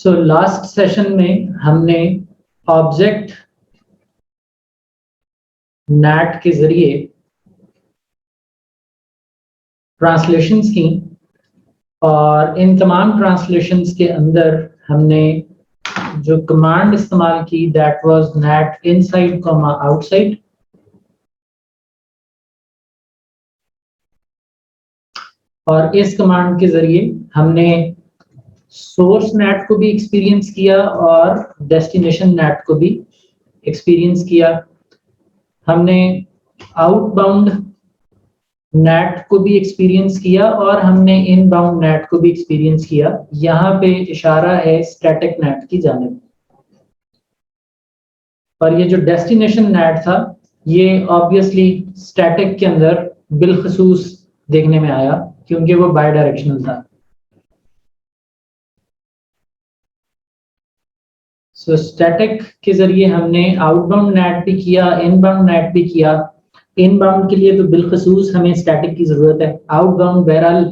So last session में हमने object NAT के जरिए ट्रांसलेशंस की और इन तमाम ट्रांसलेशंस के अंदर हमने जो कमांड इस्तेमाल की that was NAT inside comma outside. और इस कमांड के जरिए हमने सोर्स नेट को भी एक्सपीरियंस किया और डेस्टिनेशन नेट को भी एक्सपीरियंस किया। हमने आउटबाउंड नेट को भी एक्सपीरियंस किया और हमने इनबाउंड नेट को भी एक्सपीरियंस किया। यहाँ पे इशारा है स्टैटिक नेट की जानिब। और ये जो डेस्टिनेशन नेट था ये ऑब्वियसली स्टैटिक के अंदर बिलखसूस देखने में आया क्योंकि वो बाय डायरेक्शनल था। सो स्टैटिक के जरिए हमने आउटबाउंड नेट भी किया, इनबाउंड नेट भी किया। इनबाउंड के लिए तो बिलखसूस हमें स्टैटिक की जरूरत है। आउटबाउंड बहरहाल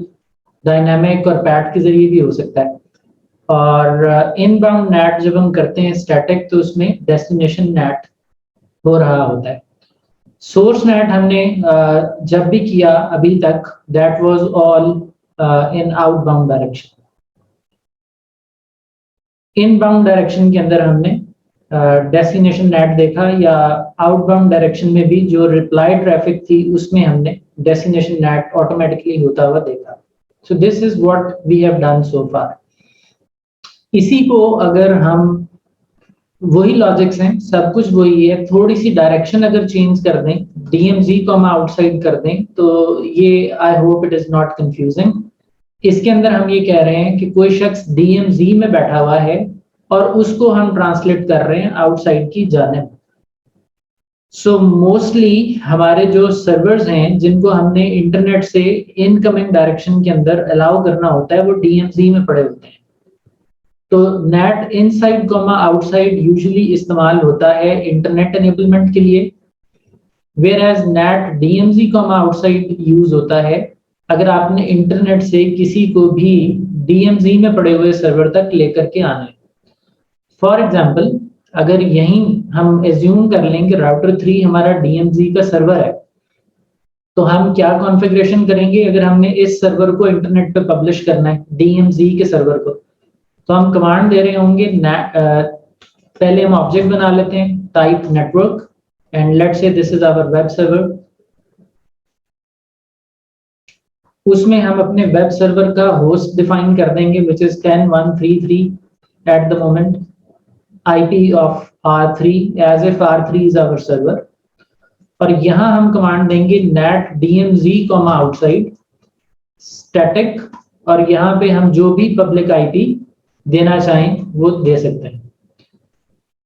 डायनामिक और पैट के जरिए भी हो सकता है। और इनबाउंड नेट जब हम करते हैं स्टैटिक तो उसमें डेस्टिनेशन नेट हो रहा होता है। सोर्स नेट हमने जब भी किया अभी तक that was all in outbound direction. Inbound direction के अंदर हमने डेस्टिनेशन नेट देखा, या आउटबाउंड डायरेक्शन में भी जो रिप्लाई ट्रैफिक थी उसमें हमने डेस्टिनेशन नेट ऑटोमेटिकली होता हुआ देखा। So this is what we have done so far. इसी को अगर हम वही लॉजिक्स हैं, सब कुछ वही है, थोड़ी सी डायरेक्शन अगर चेंज कर दें, डीएमजी को हम आउटसाइड कर दें तो ये आई hope it is not confusing. इसके अंदर हम ये कह रहे हैं कि कोई शख्स डीएमजी में बैठा हुआ है और उसको हम ट्रांसलेट कर रहे हैं आउटसाइड की जानिब। सो मोस्टली हमारे जो सर्वर्स हैं जिनको हमने इंटरनेट से इनकमिंग डायरेक्शन के अंदर अलाउ करना होता है वो डीएमजी में पड़े होते हैं। तो NAT inside comma outside usually इस्तेमाल होता है इंटरनेट एनेबलमेंट के लिए, where as NAT DMG comma outside use होता है अगर आपने इंटरनेट से किसी को भी डीएमजी में पड़े हुए सर्वर तक लेकर के आना है। फॉर एग्जाम्पल अगर यहीं हम एज्यूम कर लें कि राउटर 3 हमारा डीएमजी का सर्वर है, तो हम क्या कॉन्फ़िगरेशन करेंगे अगर हमने इस सर्वर को इंटरनेट पे पब्लिश करना है डीएमजी के सर्वर को। तो हम कमांड दे रहे होंगे पहले हम ऑब्जेक्ट बना लेते हैं type network and let's say this is our web server. उसमें हम अपने वेब सर्वर का होस्ट डिफाइन कर देंगे which is 10133 at the moment, IP of R3 as if R3 is our server. और यहां हम कमांड देंगे NAT DMG comma outside static, और यहाँ पे हम जो भी पब्लिक आईपी देना चाहें वो दे सकते हैं।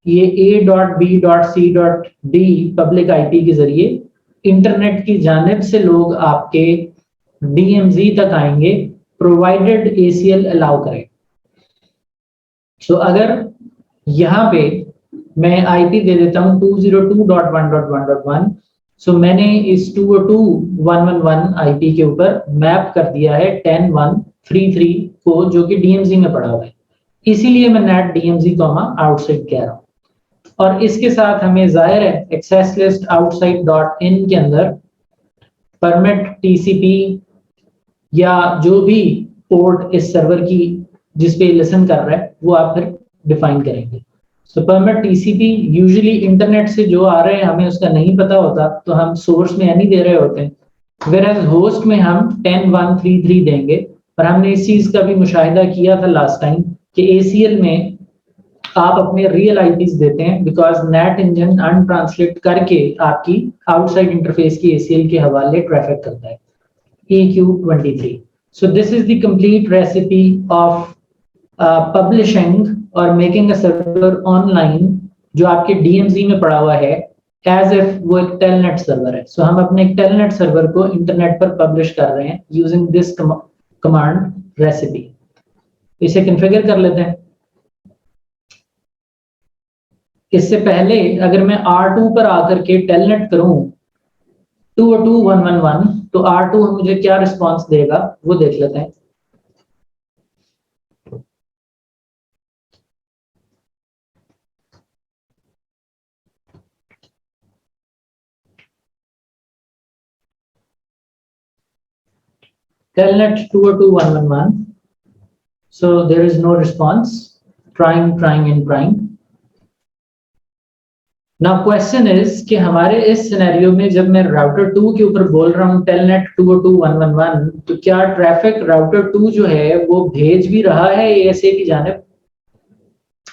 ये a.b.c.d पब्लिक आईपी के जरिए इंटरनेट की जानिब से लोग आपके डीएमजी तक आएंगे प्रोवाइडेड ACL अलाउ करें। सो अगर यहाँ पे मैं आईपी दे देता हूँ 202.1.1.1, सो मैंने इस 202.111 आईपी के ऊपर मैप कर दिया है 10.1.3.3 को जो कि डीएमजी में पड़ा हुआ है, इसीलिए मैं नेट डीएमजी कॉमा आउटसाइड कह रहा हूँ। और इसके साथ हमें जाहिर है access list outside dot in के अंदर परमिट टीसीपी या जो भी पोर्ट इस सर्वर की जिस पे लिसन कर रहा है वो आप फिर डिफाइन करेंगे। सो परमिट टीसीपी यूजुअली इंटरनेट से जो आ रहे हैं हमें उसका नहीं पता होता तो हम सोर्स में एनी दे रहे होते हैं, वेयर होस्ट में हम 10.1.3.3 देंगे। और हमने इस चीज का भी मुशाहिदा किया था लास्ट टाइम कि ACL में आप अपने रियल आईपीज देते हैं बिकॉज नेट इंजन अनट्रांसलेट करके आपकी आउटसाइड इंटरफेस की ACL के हवाले ट्रैफिक करता है EQ23। So this is the complete recipe of publishing और making a server online जो आपके DMZ में पड़ा हुआ है as if वो एक telnet सर्वर है। So हम अपने एक telnet सर्वर को इंटरनेट पर पब्लिश कर रहे हैं using this command recipe। इसे कॉन्फ़िगर कर लेते हैं। इससे पहले अगर मैं R2 पर आकर के telnet करूं 202.111 तो R2 मुझे क्या रिस्पांस देगा वो देख लेते हैं। telnet 202.111. So there is no response. Trying and trying. Now question is कि हमारे इस सिनेरियो में जब मैं राउटर 2 के ऊपर बोल रहा हूँ telnet 202.111, तो क्या ट्रैफिक राउटर 2 जो है वो भेज भी रहा है ASA की जानिब?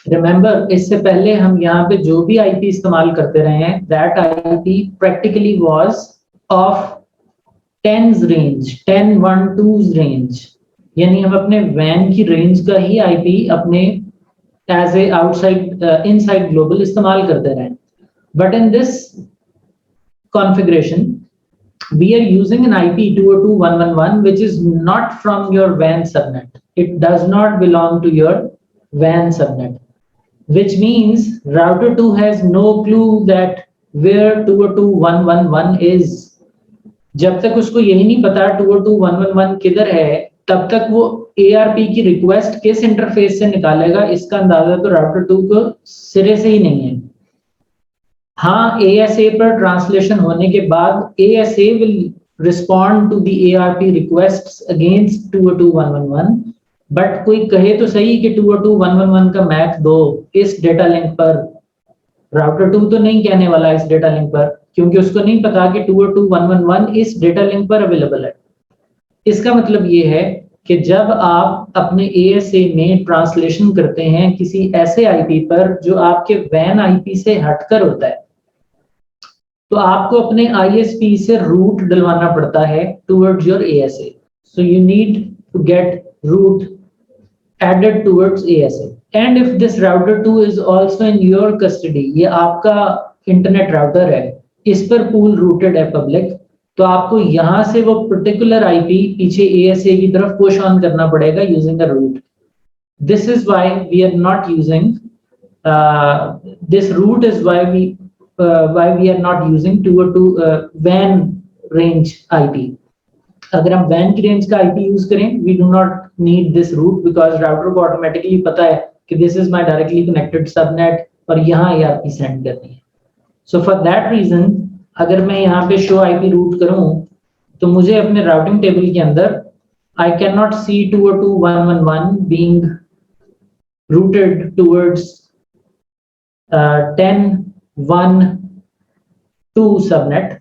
रिमेंबर, इससे पहले हम यहाँ पे जो भी आईपी इस्तेमाल करते रहे हैं, that IP practically was of 10s range, 10 1 2s range, यानी हम अपने वैन की रेंज का ही आईपी अपने as a outside inside global इस्तेमाल करते रहे. But in this configuration we are using an IP 202.111 which is not from your WAN subnet. It does not belong to your WAN subnet, which means router 2 has no clue that where 202.111 is. जब तक उसको यही नहीं पता 202.111 किधर है, तब तक वो ARP की रिक्वेस्ट किस इंटरफेस से निकालेगा, इसका अंदाजा तो राउटर 2 को सिरे से ही नहीं है. हाँ, ASA पर ट्रांसलेशन होने के बाद ASA will respond to the ARP requests against 202.111, but कोई कहे तो सही कि 202.111 का मैप दो इस डेटा लिंक पर. राउटर 2 तो नहीं कहने वाला इस डेटा लिंक पर, क्योंकि उसको नहीं पता कि 202.111 इस डेटा लिंक पर अवेलेबल है. इसका मतलब ये है कि जब आप अपने ASA में ट्रांसलेशन करते हैं किसी ऐसे आईपी पर जो आपके वैन आईपी से हटकर होता है, तो आपको अपने ISP से रूट डलवाना पड़ता है towards your ASA. So you need to get route added towards ASA. And if this router 2 is also in your custody, ये आपका इंटरनेट राउटर है, इस पर पूल रूटेड है पब्लिक, तो आपको यहाँ से वो पर्टिकुलर IP पीछे ASA की तरफ पुश ऑन करना पड़ेगा using a route. This is why we are not using this route is why we are not using 202 WAN range IP. अगर हम WAN की रेंज का IP यूज करें, we do not need this route because router को automatically पता है कि this is my directly connected subnet और यहाँ ARP सेंड करनी है. So for that reason, अगर मैं यहाँ पे show IP route करूँ, तो मुझे अपने राउटिंग टेबल के अंदर I cannot see 202.111 being routed towards 10.1.2 subnet.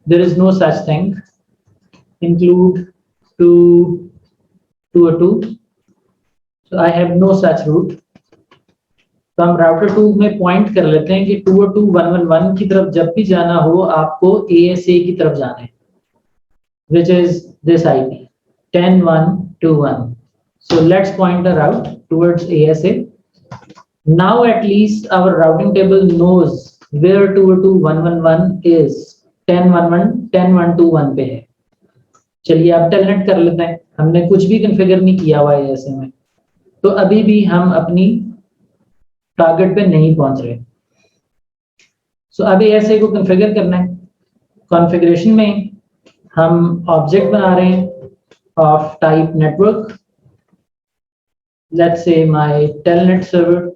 There is no such thing. Include 202. So I have no such route. तो हम राउटर 2 में पॉइंट कर लेते हैं कि 202.111 की तरफ जब भी जाना हो, आपको ASA की तरफ जाना है, which is this IP 10.1.2.1. So let's point a route towards ASA. Now at least our routing table knows where 202.111 is. 10.1.1.2.1 पे है. चलिए अब टेलनेट कर लेते हैं. हमने कुछ भी कॉन्फ़िगर नहीं किया हुआ है ASA में, तो अभी भी हम अपनी टारगेट पे नहीं पहुंच रहे. सो अब ASA को कॉन्फ़िगर करना है. कॉन्फ़िगरेशन में हम ऑब्जेक्ट बना रहे हैं ऑफ टाइप नेटवर्क. लेट्स से my telnet server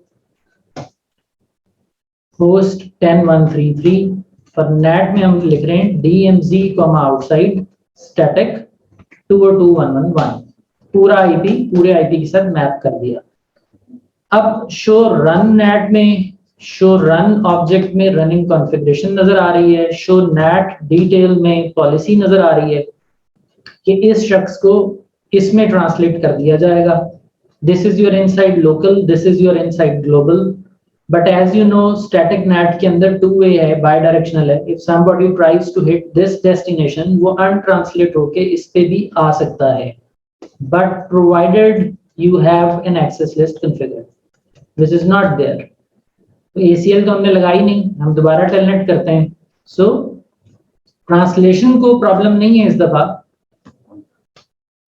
host 10.133. For net में हम लिख रहे हैं DMZ outside static 202.111. पूरा IP पूरे IP के साथ मैप कर दिया. अब शो रन नेट में, शो रन ऑब्जेक्ट में रनिंग कॉन्फ़िगरेशन नजर आ रही है. शो नेट डिटेल में पॉलिसी नजर आ रही है कि इस शख्स को इसमें ट्रांसलेट कर दिया जाएगा. This is your inside local, this is your inside global. But as you know, static NAT के अंदर 2 वे है, बाय डायरेक्शनल है. If somebody tries to hit this destination, वो अनट्रांसलेट होके इस पे भी आ सकता है, but provided you have an access list configured, which is not there. तो ACL तो हमने लगाई नहीं, हम दोबारा टेलनेट करते हैं. सो ट्रांसलेशन को प्रॉब्लम नहीं है इस दफा.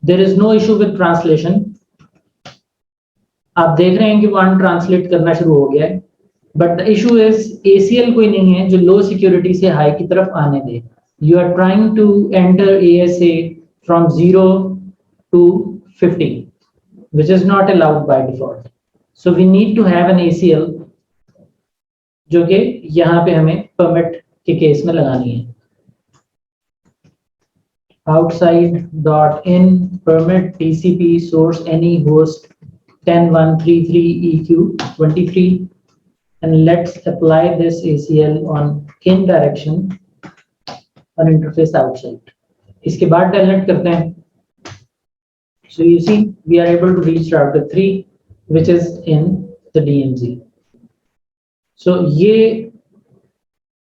There is no issue with translation. आप देख रहे हैं कि वो अनट्रांसलेट करना शुरू हो गया है. But the issue is ACL कोई नहीं है जो लो सिक्योरिटी से हाई की तरफ आने दे. You are trying to enter ASA from 0 to 50, which is not allowed by default. So we need to have an ACL जो कि यहाँ पे हमें परमिट के केस में लगानी है. outside.in permit TCP source any host 10133 EQ 23, and let's apply this ACL on in direction on interface outside. इसके बाद telnet करते हैं. So you see we are able to reach router 3 which is in the DMZ. So ये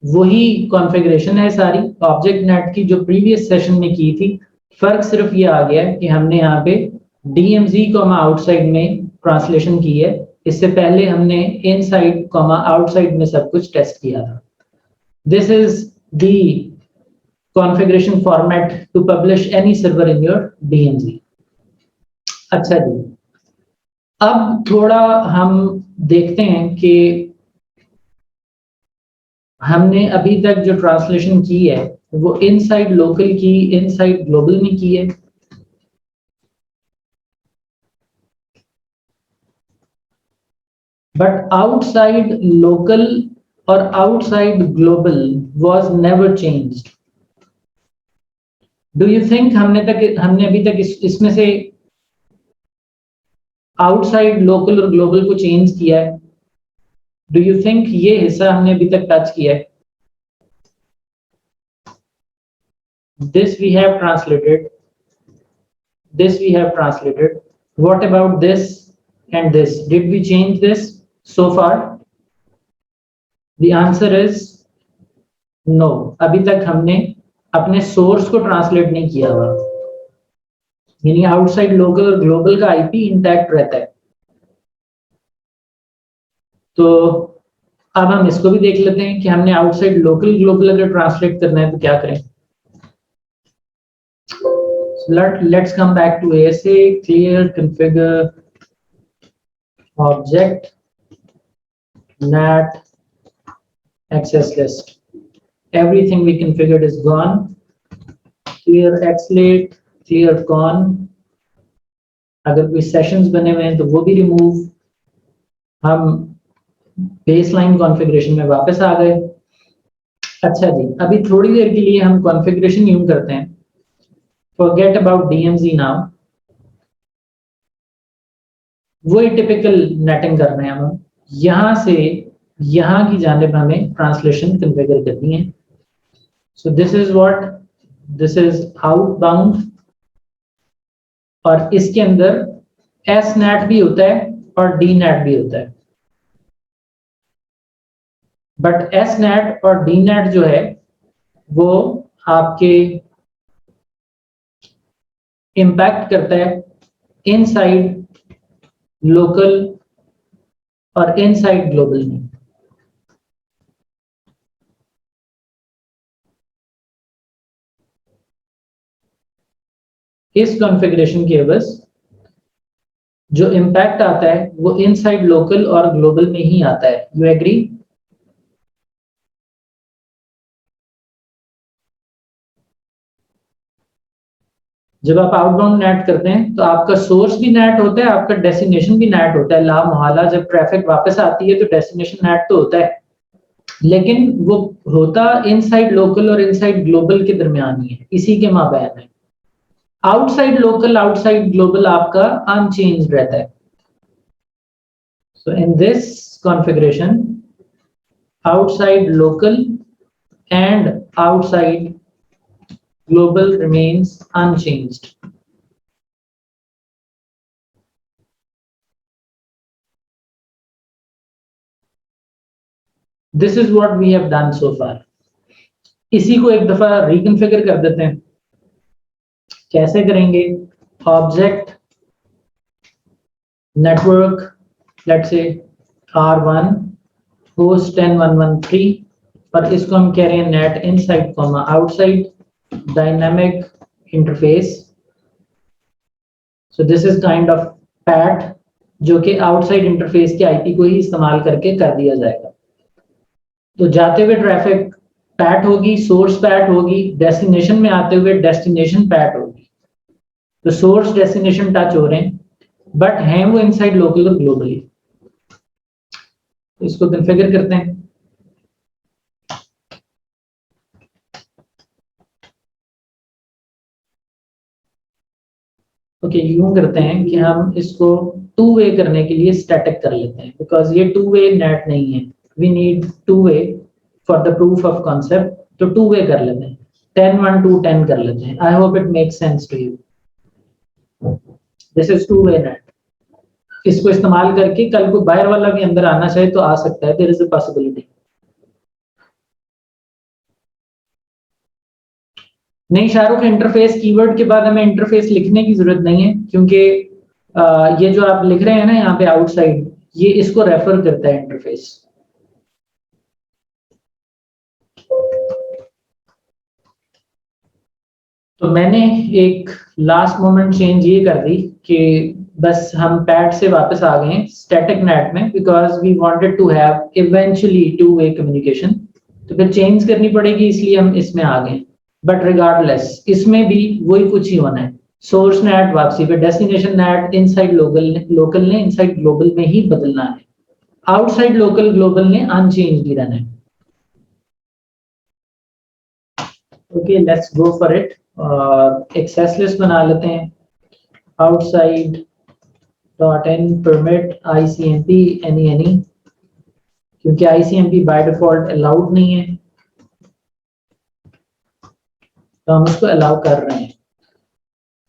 वही configuration है सारी object net की जो प्रीवियस सेशन में की थी. फर्क सिर्फ ये आ गया कि हमने यहाँ पे DMZ कॉमा आउटसाइड में ट्रांसलेशन की है. इससे पहले हमने इनसाइड कॉमा आउटसाइड में सब कुछ टेस्ट किया था. This is the configuration format to publish any server in your DMZ. अच्छा जी, अब थोड़ा हम देखते हैं कि हमने अभी तक जो ट्रांसलेशन की है वो इनसाइड लोकल की इनसाइड ग्लोबल में की है. बट आउटसाइड लोकल और outside global was never changed. Do you think हमने अभी तक इसमें से आउटसाइड लोकल और ग्लोबल को चेंज किया है? डू यू थिंक ये हिस्सा हमने अभी तक टच किया है? This we have translated. This we have translated. What about this and this? Did we change this so far? The answer is no. अभी तक हमने अपने सोर्स को ट्रांसलेट नहीं किया हुआ, यानी आउटसाइड लोकल और ग्लोबल का आईपी इंटैक्ट रहता है. तो अब हम इसको भी देख लेते हैं कि हमने आउटसाइड लोकल ग्लोबल अगर ट्रांसलेट करना है तो क्या करें. Let's come back to ASA. Clear configure object NAT access list. Everything we configured is gone. Clear xlate, clear con. अगर कोई सेशंस बने हुए हैं तो वो भी रिमूव. हम बेसलाइन कॉन्फ़िगरेशन में वापस आ गए. अच्छा जी, अभी थोड़ी देर के लिए हम कॉन्फ़िगरेशन यूं करते हैं. Forget about DMZ now. वही टिपिकल नेटिंग कर रहे हैं हम. यहां से यहां की जानिब हमें ट्रांसलेशन कॉन्फ़िगर करनी है. So this is what, this is outbound, और इसके अंदर एस नेट भी होता है और डी नेट भी होता है. बट एस नेट और डी नेट जो है वो आपके इम्पैक्ट करता है इनसाइड लोकल और इनसाइड ग्लोबल में. इस कॉन्फ़िगरेशन के एवज जो इम्पैक्ट आता है वो इनसाइड लोकल और ग्लोबल में ही आता है. You agree? जब आप आउटबाउंड नेट करते हैं तो आपका सोर्स भी नेट होता है, आपका डेस्टिनेशन भी नेट होता है. ला मोहल्ला जब ट्रैफिक वापस आती है तो डेस्टिनेशन नेट तो होता है, लेकिन वो होता इनसाइड लोकल और इनसाइड ग्लोबल के दरमियान ही है, इसी के माबैन है. आउटसाइड लोकल आउटसाइड ग्लोबल आपका अनचेंज्ड रहता है. So in this configuration outside local and outside global remains unchanged. This is what we have done so far. इसी को एक दफा रिकॉन्फ़िगर कर देते हैं. कैसे करेंगे? ऑब्जेक्ट नेटवर्क, लेट्स से R1 होस्ट 10113, और इसको हम कह रहे हैं net inside comma outside dynamic interface. So this is kind of PAT जो कि आउटसाइड इंटरफेस के आईपी को ही इस्तेमाल करके कर दिया जाएगा. तो जाते हुए ट्रैफिक पैट होगी, सोर्स पैट होगी, डेस्टिनेशन में आते हुए डेस्टिनेशन पैट होगी. तो सोर्स डेस्टिनेशन टच हो रहे हैं बट हैं वो इनसाइड लोकल और ग्लोबली. इसको कॉन्फ़िगर करते हैं. ओके, यूं करते हैं कि हम इसको टू वे करने के लिए स्टैटिक कर लेते हैं, बिकॉज ये टू वे नेट नहीं है, we need to way for the proof of concept, तो टू वे कर लेते हैं, 10 1 2 10 कर लेते हैं। I hope it makes sense to you. This is two way NAT. इसको इस्तेमाल करके कल को बाहर वाला भी अंदर आना चाहे तो आ सकता है, देयर इज अ पॉसिबिलिटी। नहीं शाहरुख, इंटरफेस कीवर्ड के बाद हमें इंटरफेस लिखने की जरूरत नहीं है, क्योंकि ये जो आप लिख रहे हैं ना यहाँ पे आउटसाइड, ये इसको रेफर करता है इंटरफेस। तो मैंने एक लास्ट मोमेंट चेंज ये कर दी कि बस हम पैड से वापस आ गए स्टैटिक नेट में, because we wanted to have eventually two way communication, तो फिर चेंज करनी पड़ेगी, इसलिए हम इसमें आ गए। बट रिगार्डलेस इसमें भी वही कुछ ही होना है, सोर्स नेट वापसी पे, डेस्टिनेशन नेट इनसाइड लोकल ने इनसाइड ग्लोबल में ही बदलना है, आउटसाइड लोकल ग्लोबल ने अनचेंज ही रहना है। Okay, let's go for it. Access list बना लेते हैं, outside dot in permit ICMP any, क्योंकि ICMP बाय डिफॉल्ट अलाउड नहीं है, तो हम उसको अलाउ कर रहे हैं।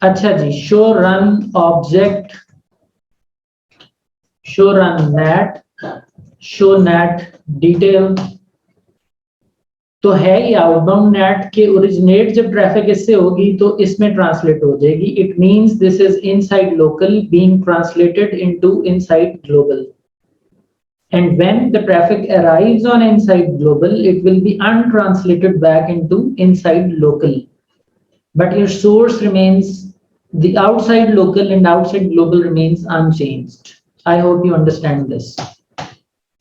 अच्छा जी, show run object, show run net, show net detail, तो है ये आउटबाउंड नेट के ओरिजिनेट जब ट्रैफिक इससे होगी तो इसमें ट्रांसलेट हो जाएगी। It means this is inside local being translated into inside global, and when the traffic arrives on inside global it will be untranslated back into inside local, but your source remains, the outside local and outside global remains unchanged. I hope you understand this.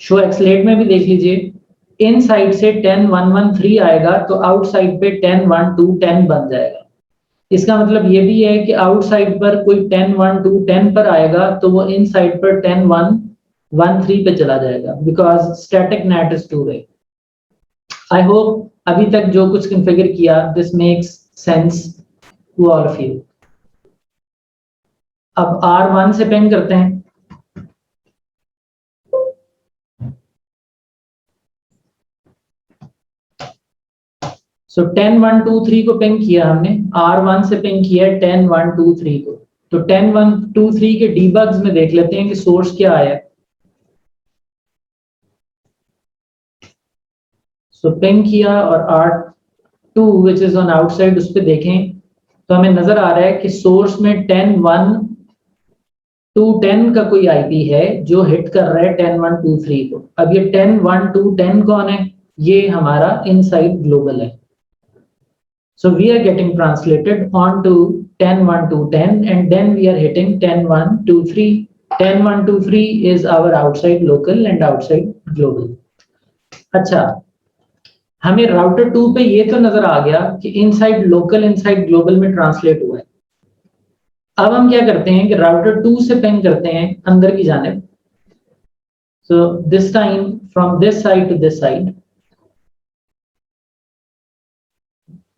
show accelerate में भी देख लीजिए, inside से 10 1 1 3 आएगा तो outside पे 10 1 2 10 बन जाएगा। इसका मतलब ये भी है कि आउटसाइड पर कोई 10 1 2 10 पर आएगा तो वो इनसाइड पर 10 1 1 3 पे चला जाएगा, because static NAT is two way. I hope अभी तक जो कुछ कॉन्फ़िगर किया this makes sense to all of you. अब R1 से पिंग करते हैं, सो 10 1 2 3 को पिंग किया हमने, R1 से पिंग किया 10 1 2 3 को, तो 10 1 2 3 के डीबग्स में देख लेते हैं कि सोर्स क्या आया। सो पिंग किया और R2 which is on outside उस पर देखें तो हमें नजर आ रहा है कि सोर्स में 10 1 2 10 का कोई आईपी है जो हिट कर रहा है 10 1 2 3 को। अब ये 10 1 2 10 कौन है? ये हमारा इनसाइड ग्लोबल है। So we are getting translated onto 10 1 2 10 and then we are hitting 10 1 2 3. 10 1 2 3 is our outside local and outside global. अच्छा, हमें राउटर 2 पे ये तो नजर आ गया कि इनसाइड लोकल इनसाइड ग्लोबल में ट्रांसलेट हुआ है। अब हम क्या करते हैं कि राउटर 2 से पिंग करते हैं अंदर की जानिब। So this time from this side to this side,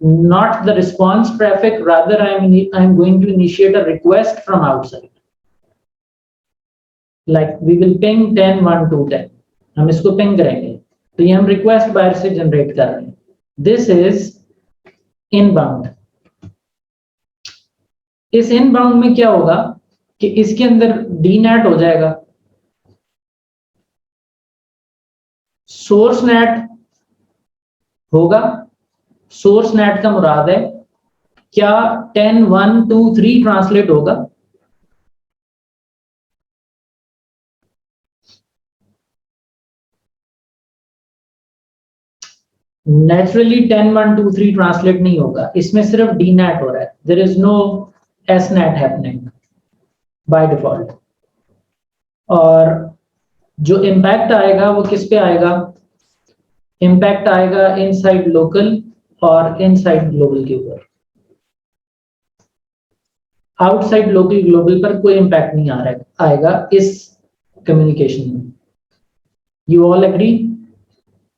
not the response traffic, rather I'm going to initiate a request from outside, like we will ping 10 1 2 10, हम इसको पिंग करेंगे तो ये हम रिक्वेस्ट बाहर से जनरेट कर रहे हैं। This is inbound. इस इनबाउंड में क्या होगा कि इसके अंदर डीनेट हो जाएगा, सोर्स नेट होगा। सोर्स नेट का मुराद है क्या 10 1 2 3 ट्रांसलेट होगा? नेचुरली 10 1 2 3 ट्रांसलेट नहीं होगा, इसमें सिर्फ डी नेट हो रहा है, there is no S NAT happening by default. और जो इम्पैक्ट आएगा वो किस पे आएगा? इम्पैक्ट आएगा इनसाइड लोकल और इनसाइड ग्लोबल के ऊपर। आउटसाइड लोकल ग्लोबल पर कोई इम्पैक्ट नहीं आ रहा आएगा इस कम्युनिकेशन में। You all agree?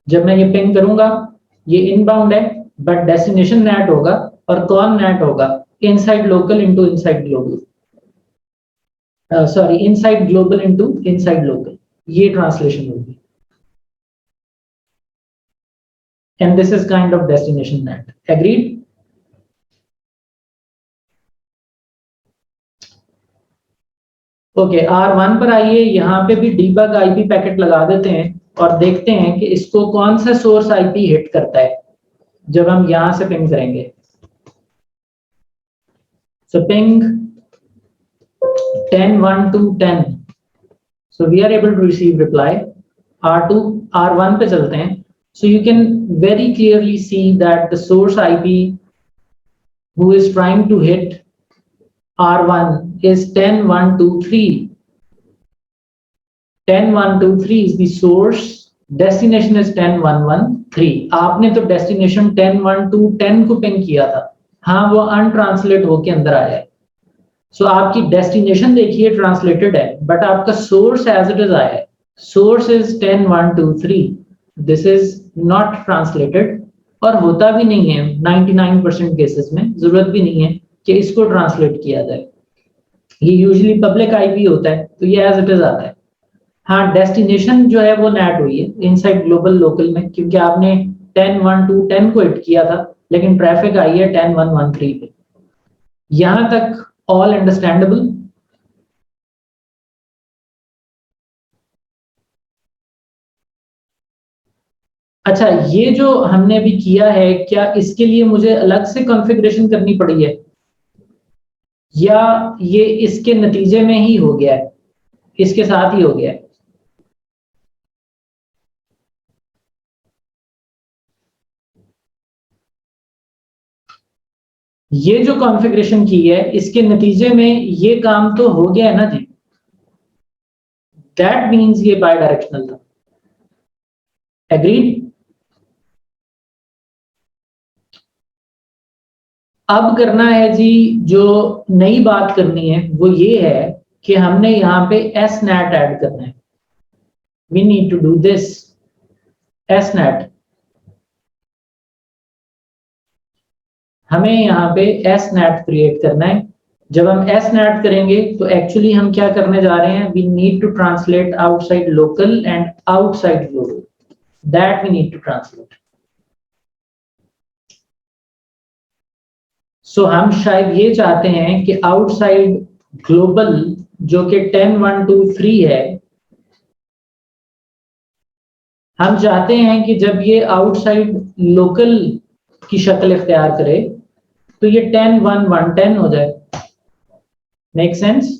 जब मैं ये पिंग करूंगा ये इनबाउंड है बट डेस्टिनेशन नेट होगा, और कौन नेट होगा? Inside local into inside global. Sorry, inside global into inside local, ये ट्रांसलेशन होगी। And this is kind of destination net. Agreed? Okay, R1 पर आइए, यहाँ पे भी डीबग आईपी पैकेट लगा देते हैं और देखते हैं कि इसको कौन सा सोर्स आईपी हिट करता है जब हम यहां से पिंग करेंगे। सो ping 10.1.2.10, so we are able to receive reply। R2 R1 पे चलते हैं। So you can very clearly see that the source IP who is trying to hit R1 is 10.1.2.3। 10.1.2.3 is the source, destination is 10.1.1.3। आपने तो destination 10.1.2.10 को ping किया था, हाँ वो अनट्रांसलेट होके अंदर आया है। सो आपकी डेस्टिनेशन देखिए ट्रांसलेटेड है, बट आपका सोर्स एज इट इज आया है। Source is 10.1.2.3, this is not translated, और होता भी नहीं है 99% केसेस में, जरूरत भी नहीं है कि इसको ट्रांसलेट किया जाए। ये यूजुअली पब्लिक आईपी होता है, तो ये एज इट इज आता है। हाँ, डेस्टिनेशन जो है वो नेट हुई है इनसाइड ग्लोबल लोकल में, क्योंकि आपने 10.1.2.10 को हिट किया था, लेकिन ट्रैफिक आई है 10.1.1.3 पे। यहां तक ऑल अंडरस्टैंडेबल? अच्छा, ये जो हमने अभी किया है, क्या इसके लिए मुझे अलग से कॉन्फ़िगरेशन करनी पड़ी है, या ये इसके नतीजे में ही हो गया है, इसके साथ ही हो गया है? ये जो कॉन्फ़िगरेशन की है, इसके नतीजे में ये काम तो हो गया है ना जी। दैट मीन्स ये बाय डायरेक्शनल था। एग्रीड? अब करना है जी, जो नई बात करनी है वो ये है कि हमने यहाँ पे एस नेट ऐड करना है। We need to do this S NAT. हमें यहाँ पे एस नेट क्रिएट करना है। जब हम एस नेट करेंगे तो एक्चुअली हम क्या करने जा रहे हैं, we need to translate outside local and outside global, that we need to translate. So हम शायद ये चाहते हैं कि आउटसाइड ग्लोबल जो कि 10.1.2.3 है, हम चाहते हैं कि जब ये आउटसाइड लोकल की शक्ल इख्तियार करे तो ये 10.1.1.10 हो जाए। Make sense?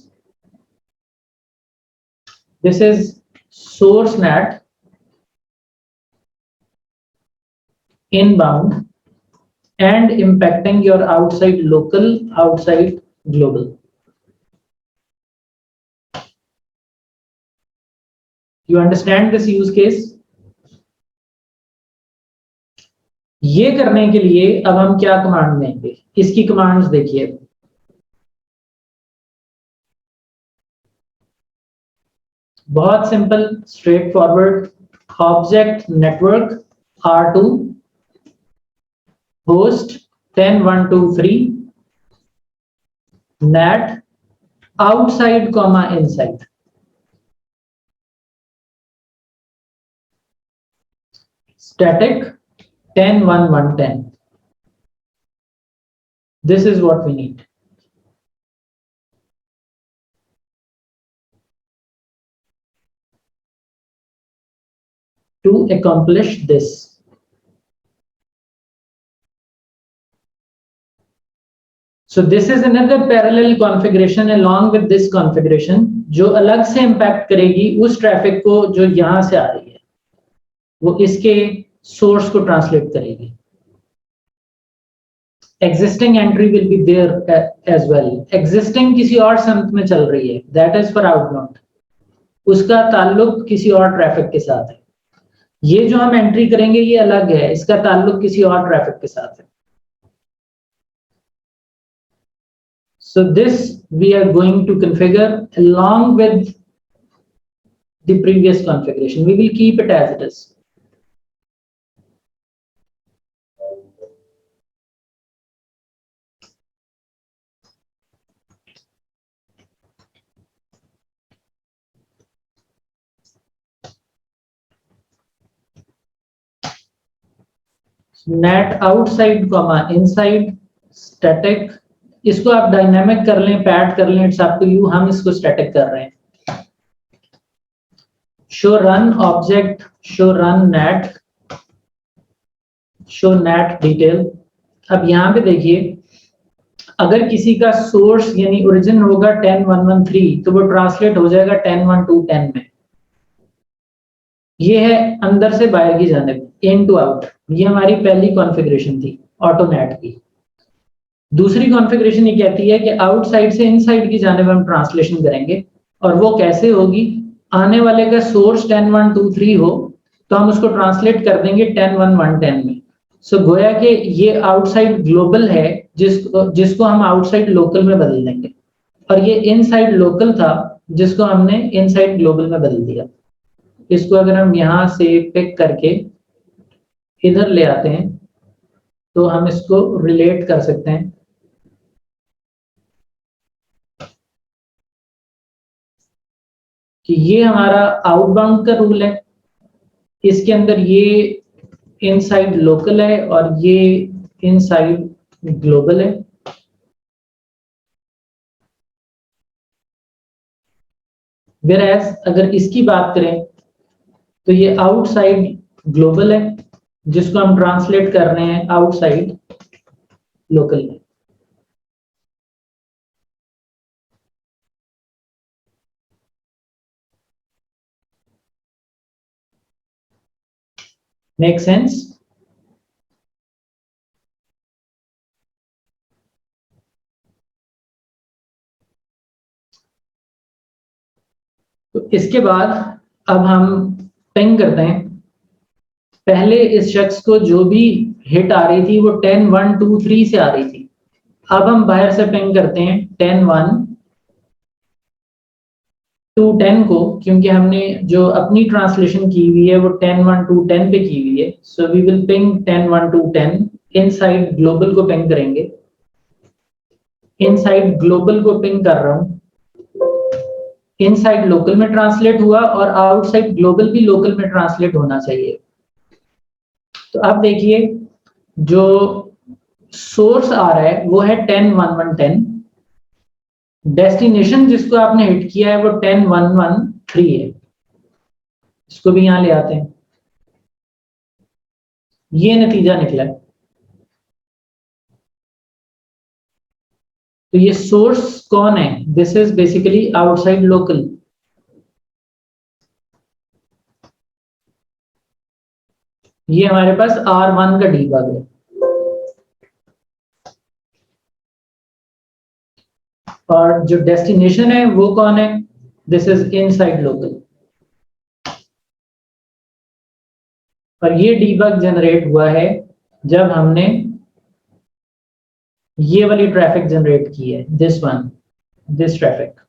This is source net inbound and impacting your outside local, outside global. You understand this use case? ये करने के लिए अब हम क्या कमांड देंगे, इसकी कमांड्स देखिए। बहुत simple, straight forward. Object network R2 host 10.1.2.3 NAT outside comma inside। static 10.1.1.10। This is what we need to accomplish this। So this is another parallel configuration along with this configuration, जो अलग से impact करेगी उस traffic को जो यहां से आ रही है, वो इसके सोर्स को ट्रांसलेट करेगी। Existing entry will be there as well. Existing किसी और समिट में चल रही है, दैट इज फॉर आउटबाउंड, उसका ताल्लुक किसी और ट्रैफिक के साथ है। ये जो हम एंट्री करेंगे ये अलग है, इसका ताल्लुक किसी और ट्रैफिक के साथ है। So this we are going to configure along with the previous configuration. We will keep it as it is. Net outside comma inside static, इसको आप डायनामिक कर लें, पैड कर लें, इट्स अप टू यू, हम इसको स्टैटिक कर रहे हैं। Show run object, show run net, show net detail. अब यहां पे देखिए, अगर किसी का सोर्स यानी ओरिजिन होगा 10.1.1.3 तो वो ट्रांसलेट हो जाएगा 10.1.2.10 में। ये है अंदर से बाहर की जानिब, इन टू आउट। ये हमारी पहली कॉन्फ़िगरेशन थी ऑटोनेट की। दूसरी कॉन्फ़िगरेशन ये कहती है कि आउटसाइड से इनसाइड की जानिब हम ट्रांसलेशन करेंगे, और वो कैसे होगी, आने वाले का सोर्स 10.1.2.3 हो तो हम उसको ट्रांसलेट कर देंगे 10.1.1.10 में। सो गोया कि ये आउटसाइड ग्लोबल है, जिसको हम आउटसाइड लोकल में बदल देंगे, और ये इनसाइड लोकल था जिसको हमने इनसाइड ग्लोबल में बदल दिया। इसको अगर हम यहां से पिक करके इधर ले आते हैं तो हम इसको रिलेट कर सकते हैं। कि ये हमारा आउटबाउंड का रूल है, इसके अंदर ये इनसाइड लोकल है और ये इनसाइड ग्लोबल है। Whereas अगर इसकी बात करें तो ये आउटसाइड ग्लोबल है, जिसको हम ट्रांसलेट कर रहे हैं आउटसाइड लोकल में। Make sense? तो इसके बाद अब हम पिंग करते हैं। पहले इस शख्स को जो भी हिट आ रही थी वो 10.1.2.3 से आ रही थी। अब हम बाहर से पिंग करते हैं 10.1.2.10 को, क्योंकि हमने जो अपनी ट्रांसलेशन की हुई है वो 10.1.2.10 पे की हुई है। So we will ping 10.1.2.10, inside global को पिंग करेंगे। इनसाइड ग्लोबल को पिंग कर रहा हूं, इनसाइड लोकल में ट्रांसलेट हुआ और आउटसाइड ग्लोबल भी लोकल में ट्रांसलेट होना चाहिए। तो अब देखिए, जो सोर्स आ रहा है वो है 10.1.1.10, डेस्टिनेशन जिसको आपने हिट किया है वो 10.1.1.3 है। इसको भी यहां ले आते हैं, ये नतीजा निकला है। तो ये सोर्स कौन है? This is basically outside local. ये हमारे पास R1 का डीबग है, और जो डेस्टिनेशन है वो कौन है? This is inside local. और ये डीबग जनरेट हुआ है जब हमने ये वाली ट्रैफिक जनरेट की है, दिस वन, दिस ट्रैफिक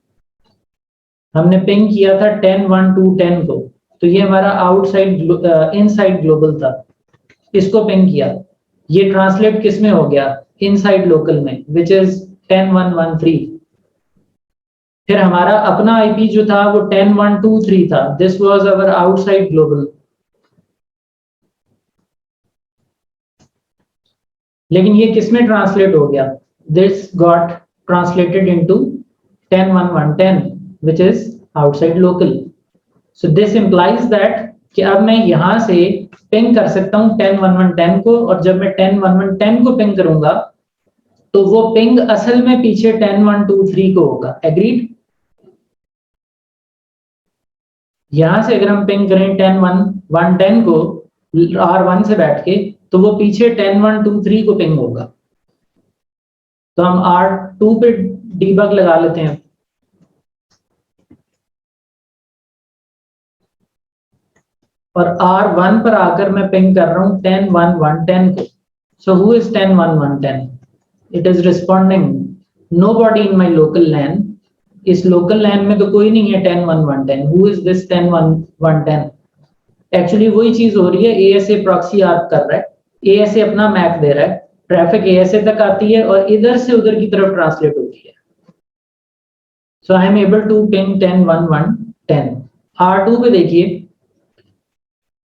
हमने पिंग किया था 10.1.2.10 को। तो ये हमारा आउटसाइड इनसाइड ग्लोबल था, इसको पिंग किया। ये ट्रांसलेट किस में हो गया? इनसाइड लोकल में, विच इज 10.1.1.3। फिर हमारा अपना आईपी जो था वो 10.1.2.3 था, this was our outside global. लेकिन ये किस में ट्रांसलेट हो गया? This got translated into 10.1.1.10 which is outside local. So this implies that कि अब मैं यहां से पिंग कर सकता हूं 10.1.1.10 को, और जब मैं 10.1.1.10 को पिंग करूंगा तो वो पिंग असल में पीछे 10.1.2.3 को होगा। एग्रीड? यहां से अगर हम पिंग करें 10.1.1.10 को R1 से बैठ के, तो वो पीछे 10.1.2.3 को पिंग होगा। तो हम R2 पे डीबग लगा लेते हैं। और R1 पर आकर मैं पिंग कर रहा हूं 10.1.1.10 को। So who is 10.1.1.10? It is responding nobody in my local LAN. इस लोकल लैन में तो कोई नहीं है 10.1.1.10। Who is this 10.1.1.10? एक्चुअली वही चीज हो रही है, एएसए प्रॉक्सी आर्क कर रहा है, एएसए अपना मैक दे रहा है, ट्रैफिक एएसए तक आती है और इधर से उधर की तरफ ट्रांसलेट होती है। So I am able to ping 10.1.1.10। R2 पे देखिए,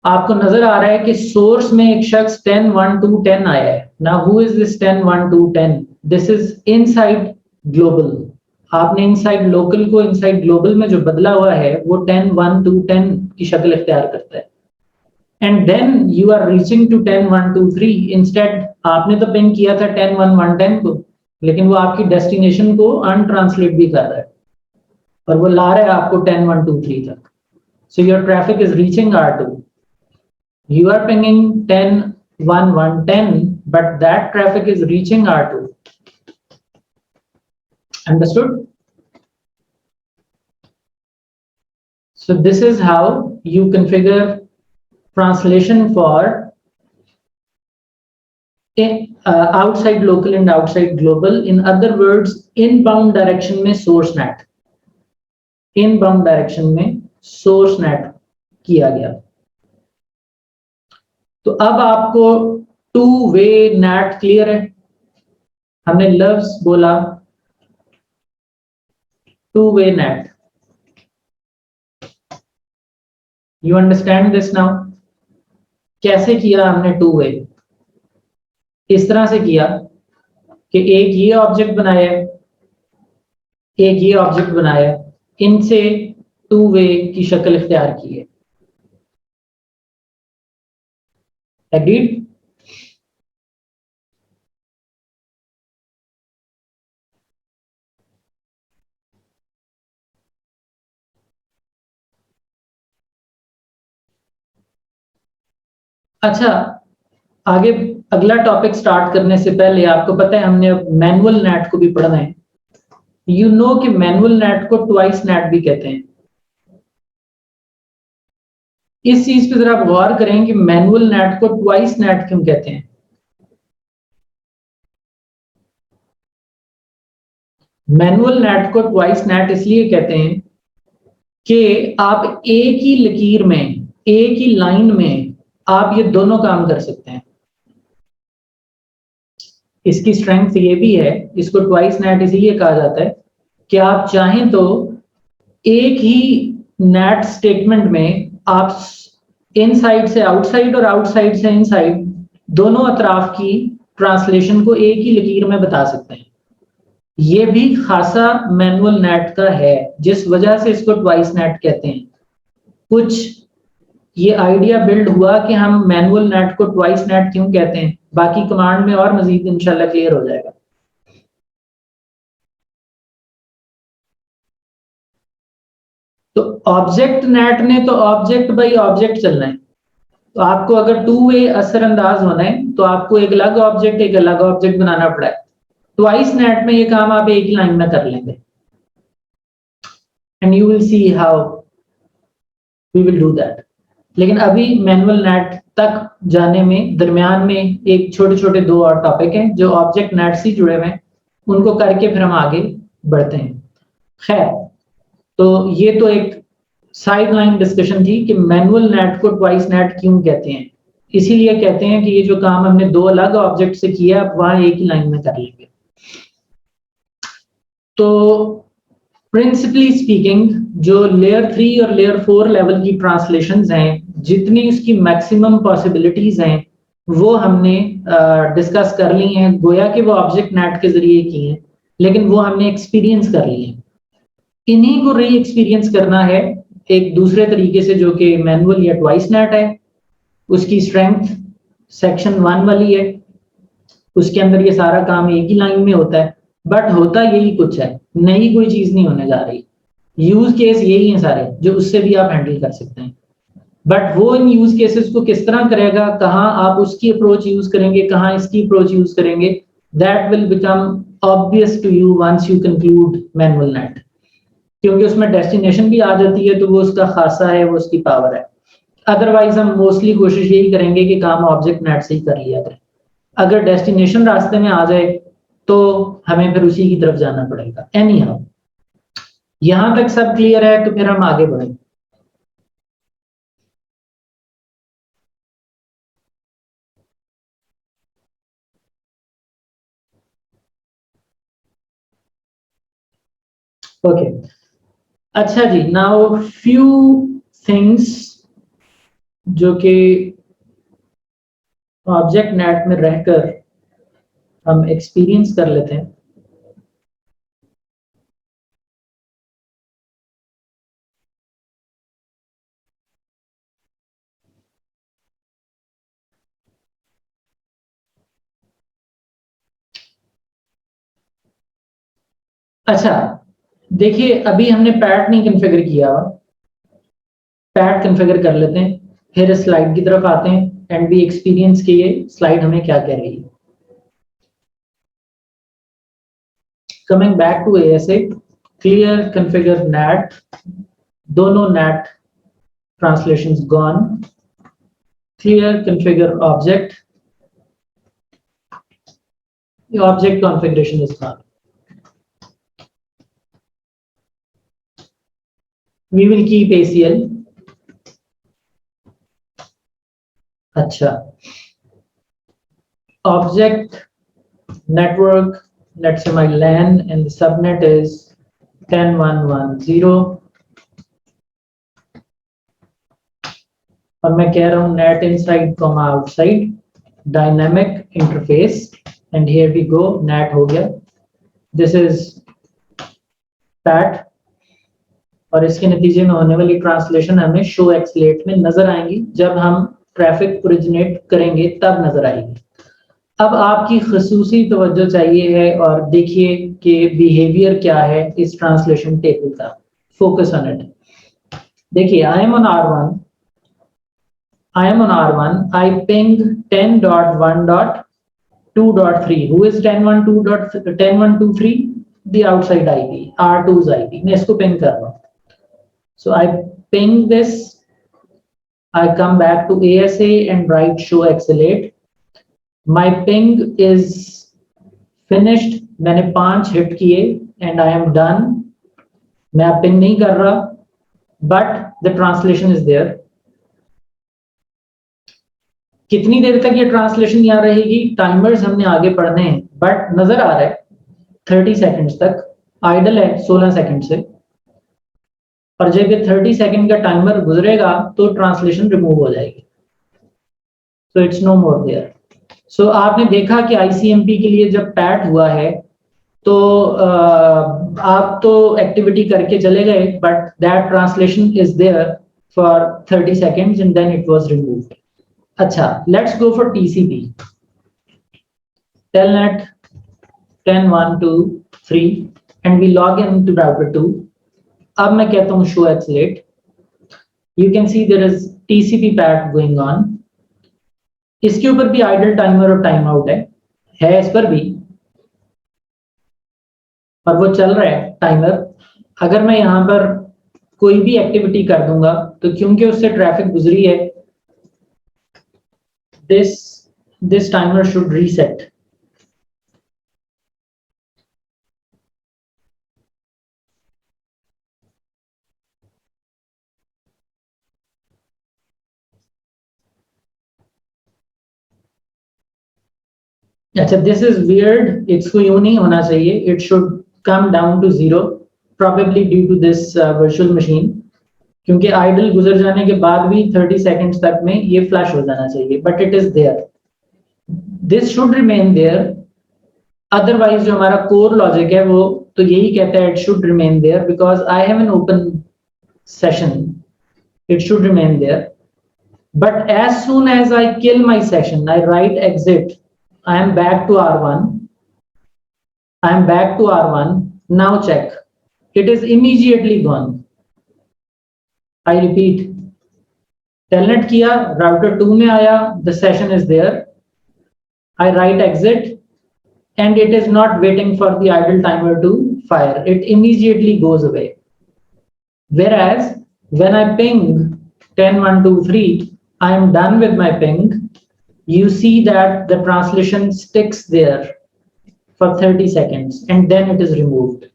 आपको नजर आ रहा है कि सोर्स में एक शख्स 10 1 2 10 आया है। Now who is this 10 1 2 10? This is inside global. आपने इनसाइड लोकल को इनसाइड ग्लोबल में जो बदला हुआ है वो 10 1 2 10 की शक्ल इख्तियार करता है। And then you are reaching to 10 1 2 3। Instead आपने तो पिन किया था 10 1 1 10 को, लेकिन वो आपकी डेस्टिनेशन को अनट्रांसलेट भी कर रहा है और वो ला रहा है आपको 10 1 2 3 तक। So your traffic is reaching R2. You are pinging 10 1 1 10, but that traffic is reaching R2. Understood? So this is how you configure translation for outside local and outside global. In other words, inbound direction में source net, inbound direction में source net किया गया। तो अब आपको to way net clear है। हमने लफ्ज बोला to way net. You understand this now? कैसे किया हमने टू वे? इस तरह से किया कि एक ये ऑब्जेक्ट बनाया, एक ये ऑब्जेक्ट बनाया, इनसे टू वे की शक्ल इख्तियार की है। एग्रीड? अच्छा, आगे अगला टॉपिक स्टार्ट करने से पहले आपको पता है हमने मैनुअल नेट को भी पढ़ना है। यू नो कि मैनुअल नेट को ट्वाइस नेट भी कहते हैं। इस चीज पे जरा आप गौर करें कि मैनुअल नेट को ट्वाइस नेट क्यों कहते हैं। मैनुअल नेट को ट्वाइस नेट इसलिए कहते हैं कि आप एक ही लकीर में, एक ही लाइन में आप ये दोनों काम कर सकते हैं। इसकी स्ट्रेंथ ये भी है, इसको ट्वाइस नेट इसीलिए कहा जाता है कि आप चाहें तो एक ही नेट स्टेटमेंट में आप इनसाइड से आउटसाइड और आउटसाइड से इनसाइड दोनों अतराफ की ट्रांसलेशन को एक ही लकीर में बता सकते हैं। ये भी खासा मैनुअल नेट का है, जिस वजह से इसको ट्वाइस नेट कहते हैं। कुछ ये आइडिया बिल्ड हुआ कि हम मैनुअल नेट को ट्वाइस नेट क्यों कहते हैं। बाकी कमांड में और मजीद इंशाल्लाह क्लियर हो जाएगा। तो ऑब्जेक्ट नेट ने तो ऑब्जेक्ट बाई ऑब्जेक्ट चलना है। तो आपको अगर टू वे असरअंदाज होना है तो आपको एक अलग ऑब्जेक्ट बनाना पड़ा है। ट्वाइस नेट में ये काम आप एक ही लाइन में कर लेंगे and you will see how we will do that. लेकिन अभी मैनुअल नेट तक जाने में दरमियान में एक छोटे छोटे दो और टॉपिक हैं जो ऑब्जेक्ट नेट से जुड़े हुए हैं, उनको करके फिर हम आगे बढ़ते हैं। खैर, तो ये तो एक साइड लाइन डिस्कशन थी कि मैनुअल नेट को ट्वाइस नेट क्यों कहते हैं। इसीलिए कहते हैं कि ये जो काम हमने दो अलग ऑब्जेक्ट से किया अब वहां एक ही लाइन में कर लेंगे। तो प्रिंसिपली स्पीकिंग जो लेयर 3 और लेयर 4 लेवल की ट्रांसलेशंस हैं, जितनी उसकी मैक्सिमम पॉसिबिलिटीज हैं वो हमने डिस्कस कर ली हैं। गोया कि वो ऑब्जेक्ट नेट के जरिए की हैं, लेकिन वो हमने एक्सपीरियंस कर ली हैं। इन्हीं को री एक्सपीरियंस करना है एक दूसरे तरीके से जो कि मैनुअल या ट्वाइस नेट है। उसकी स्ट्रेंथ सेक्शन 1 वाली है, उसके अंदर ये सारा काम एक ही लाइन में होता है, बट होता यही कुछ है, नई कोई चीज नहीं होने जा रही। यूज केस यही है सारे जो उससे भी आप हैंडल कर सकते हैं। बट वो इन यूज केसेस को किस तरह करेगा, कहाँ आप उसकी अप्रोच यूज करेंगे, कहाँ इसकी अप्रोच यूज करेंगे, that will become obvious to you once you conclude manual NAT. क्योंकि उसमें डेस्टिनेशन भी आ जाती है तो वो उसका खासा है, वो उसकी पावर है। अदरवाइज हम मोस्टली कोशिश यही करेंगे कि काम ऑब्जेक्ट नेट से ही कर लिया जाए। अगर डेस्टिनेशन रास्ते में आ जाए तो हमें फिर उसी की तरफ जाना पड़ेगा। एनी हाउ, यहां तक सब क्लियर है तो फिर हम आगे बढ़ें। ओके, अच्छा जी, नाउ फ्यू थिंग्स जो कि ऑब्जेक्ट नेट में रहकर हम एक्सपीरियंस कर लेते हैं। अच्छा, देखिए अभी हमने पैट नहीं कॉन्फ़िगर किया हुआ, पैट कॉन्फ़िगर कर लेते हैं, फिर स्लाइड की तरफ आते हैं एंड भी एक्सपीरियंस की ये स्लाइड हमें क्या कह रही है। Coming back to ASA, clear configure net, दोनों net translations gone, clear configure object, the object configuration is gone. We will keep ACL. अच्छा, object network, let's say my LAN and the subnet is 10.1.1.0 और मैं कह रहा हूँ net inside comma outside dynamic interface and here we go, net हो गया, this is PAT और इसके नतीजे में होने वाली ट्रांसलेशन हमें शो एक्सलेट में नजर आएंगी, जब हम ट्रैफिक ओरिजिनेट करेंगे तब नजर आएगी। अब आपकी खसूसी तवज्जो चाहिए है और देखिए कि बिहेवियर क्या है इस ट्रांसलेशन टेबल का, फोकस ऑन इट। देखिए I am on R1, I ping 10.1.2.3, who is 10.1.2.10.1.2.3, the outside IP, R2's IP, मैं इसको पिंग कर रहा हूँ। So I ping this, I come back to ASA and write show xlate. My ping is finished, मैंने 5 hit किए and I am done. मैं अब ping नहीं कर रहा, but the translation is there. कितनी देर तक ये ट्रांसलेशन यहाँ रहेगी, टाइमर्स हमने आगे पढ़ने हैं, बट नजर आ रहा है 30 सेकंड्स तक, आइडल है 16 सेकंड से, और जब ये 30 सेकंड का टाइमर गुजरेगा तो ट्रांसलेशन रिमूव हो जाएगी, so it's no more there. So आपने देखा कि ICMP के लिए जब पैट हुआ है तो आप तो एक्टिविटी करके चले गए, but that translation is there for 30 seconds and then it was removed. अच्छा, let's go for TCP, telnet 10.1.2.3 and we log in to router 2। अब मैं कहता हूँ show xlate, you can see there is TCP pat going on। इसके ऊपर भी idol timer और time out है इस पर भी, और वो चल रहा है टाइमर। अगर मैं यहाँ पर कोई भी एक्टिविटी कर दूंगा तो क्योंकि उससे ट्रैफिक गुजरी है, this timer should reset। अच्छा, दिस इज वियर्ड, इसको यूं नहीं होना चाहिए, it should come down to 0 probably due to this virtual machine, क्योंकि आइडल गुजर जाने के बाद भी 30 सेकंड्स तक में ये फ्लैश हो जाना चाहिए, but it is there, this should remain there. Otherwise जो हमारा कोर लॉजिक है वो तो यही कहता है it should remain there because I have an open session, it should remain there. But as soon as I kill my session, I write exit, I am back to R1. I am back to R1. Now check. It is immediately gone. I repeat. Telnet किया, router 2 में आया, the session is there. I write exit and it is not waiting for the idle timer to fire. It immediately goes away. Whereas when I ping 10.1.2.3, I am done with my ping. You see that the translation sticks there for 30 seconds and then it is removed.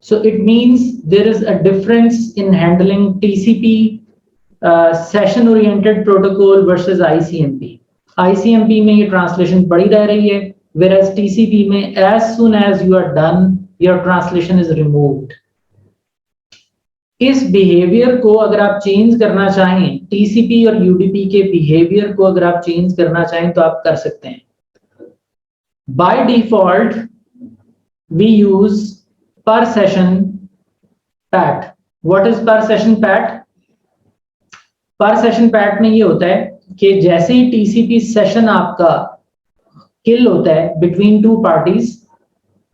So it means there is a difference in handling TCP session oriented protocol versus ICMP. ICMP में ये translation पड़ी रह रही है, whereas TCP में as soon as you are done, your translation is removed. इस behaviour को अगर आप चेंज करना चाहें, टीसीपी और यूडीपी के बिहेवियर को अगर आप चेंज करना चाहें तो आप कर सकते हैं। बाय डिफॉल्ट वी यूज पर सेशन पैट। व्हाट इज पर सेशन पैट? पर सेशन पैट में ये होता है कि जैसे ही टीसीपी सेशन आपका किल होता है बिटवीन टू पार्टीज,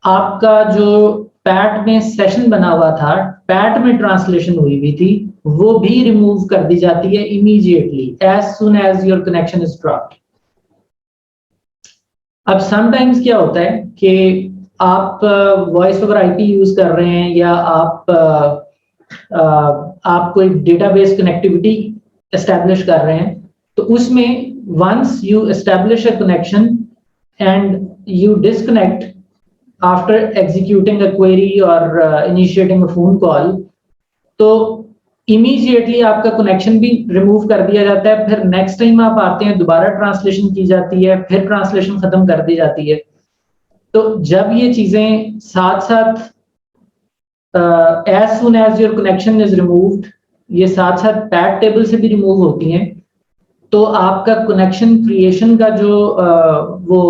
आपका जो पैट में सेशन बना हुआ था, पैट में ट्रांसलेशन हुई थी, वो भी रिमूव कर दी जाती है immediately as soon as your connection is dropped. अब समटाइम्स क्या होता है कि आप वॉइस ओवर आईपी यूज कर रहे हैं या आप कोई डेटाबेस कनेक्टिविटी एस्टैब्लिश कर रहे हैं, तो उसमें once you establish a connection and you disconnect after executing a query or initiating a phone call, तो immediately आपका कनेक्शन भी रिमूव कर दिया जाता है। फिर नेक्स्ट टाइम आप आते हैं, दोबारा ट्रांसलेशन की जाती है, फिर ट्रांसलेशन खत्म कर दी जाती है। तो जब ये चीजें साथ साथ as soon as your connection is removed, ये साथ साथ पैट टेबल से भी रिमूव होती हैं, तो आपका कनेक्शन क्रिएशन का जो वो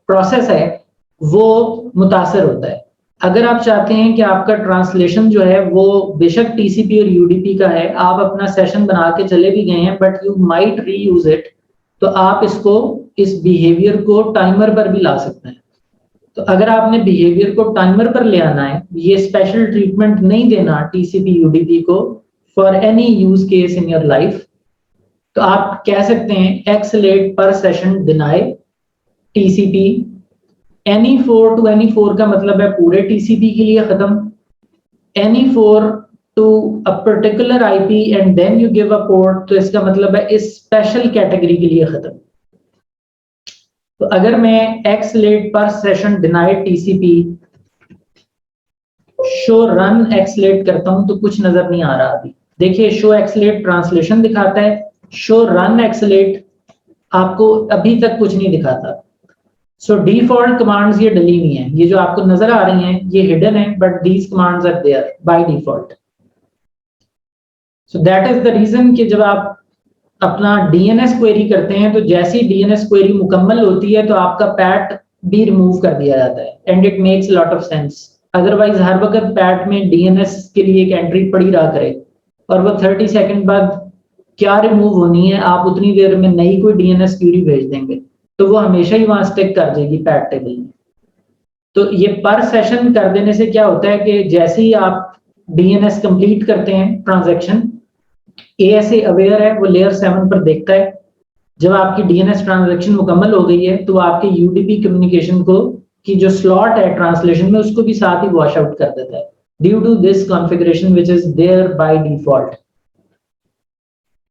प्रोसेस है वो मुतासर होता है। अगर आप चाहते हैं कि आपका ट्रांसलेशन जो है वो बेशक टीसीपी और यूडीपी का है, आप अपना सेशन बना के चले भी गए हैं but you might reuse it, तो आप इसको इस बिहेवियर को टाइमर पर भी ला सकते हैं। तो अगर आपने बिहेवियर को टाइमर पर ले आना है, ये स्पेशल ट्रीटमेंट नहीं देना टीसीपी यूडीपी को for any use case in your life, तो आप कह सकते हैं एक्सलेट पर session deny TCP any 4 to any 4 का मतलब है पूरे टीसीपी के लिए खत्म, any 4 to a particular IP and then you give a port, तो इसका मतलब है इस स्पेशल कैटेगरी के लिए खत्म। तो अगर मैं एक्सलेट पर session denied TCP show run xlate करता हूं तो कुछ नजर नहीं आ रहा। अभी देखिए शो एक्सलेट ट्रांसलेशन दिखाता है, शो रन एक्सलेट आपको अभी तक कुछ नहीं दिखाता। सो डिफॉल्ट कमांड्स ये डली हुई हैं, ये जो आपको नजर आ रही हैं ये हिडन है, but these commands are there by default. So that is the reason कि जब आप अपना डीएनएस क्वेरी करते हैं तो जैसी डीएनएस क्वेरी मुकम्मल होती है तो आपका पैट भी रिमूव कर दिया जाता है, and it makes lot of sense. Otherwise हर वक्त पैट में डीएनएस के लिए एक एंट्री पड़ी रहा करे और वो 30 सेकंड बाद क्या रिमूव होनी है, आप उतनी देर में नई कोई डीएनएस क्वेरी भेज देंगे तो वो हमेशा ही वहां स्टिक कर जाएगी पैट टेबल में। तो ये पर सेशन कर देने से क्या होता है कि जैसे ही आप डीएनएस कंप्लीट करते हैं ट्रांजैक्शन, एएसए अवेयर है, वो लेयर 7 पर देखता है। जब आपकी डीएनएस ट्रांजैक्शन मुकम्मल हो गई है तो वो आपके यूडीपी कम्युनिकेशन को की जो स्लॉट है ट्रांसलेशन में उसको भी साथ ही वॉश आउट कर देता है due to this configuration which is there by default.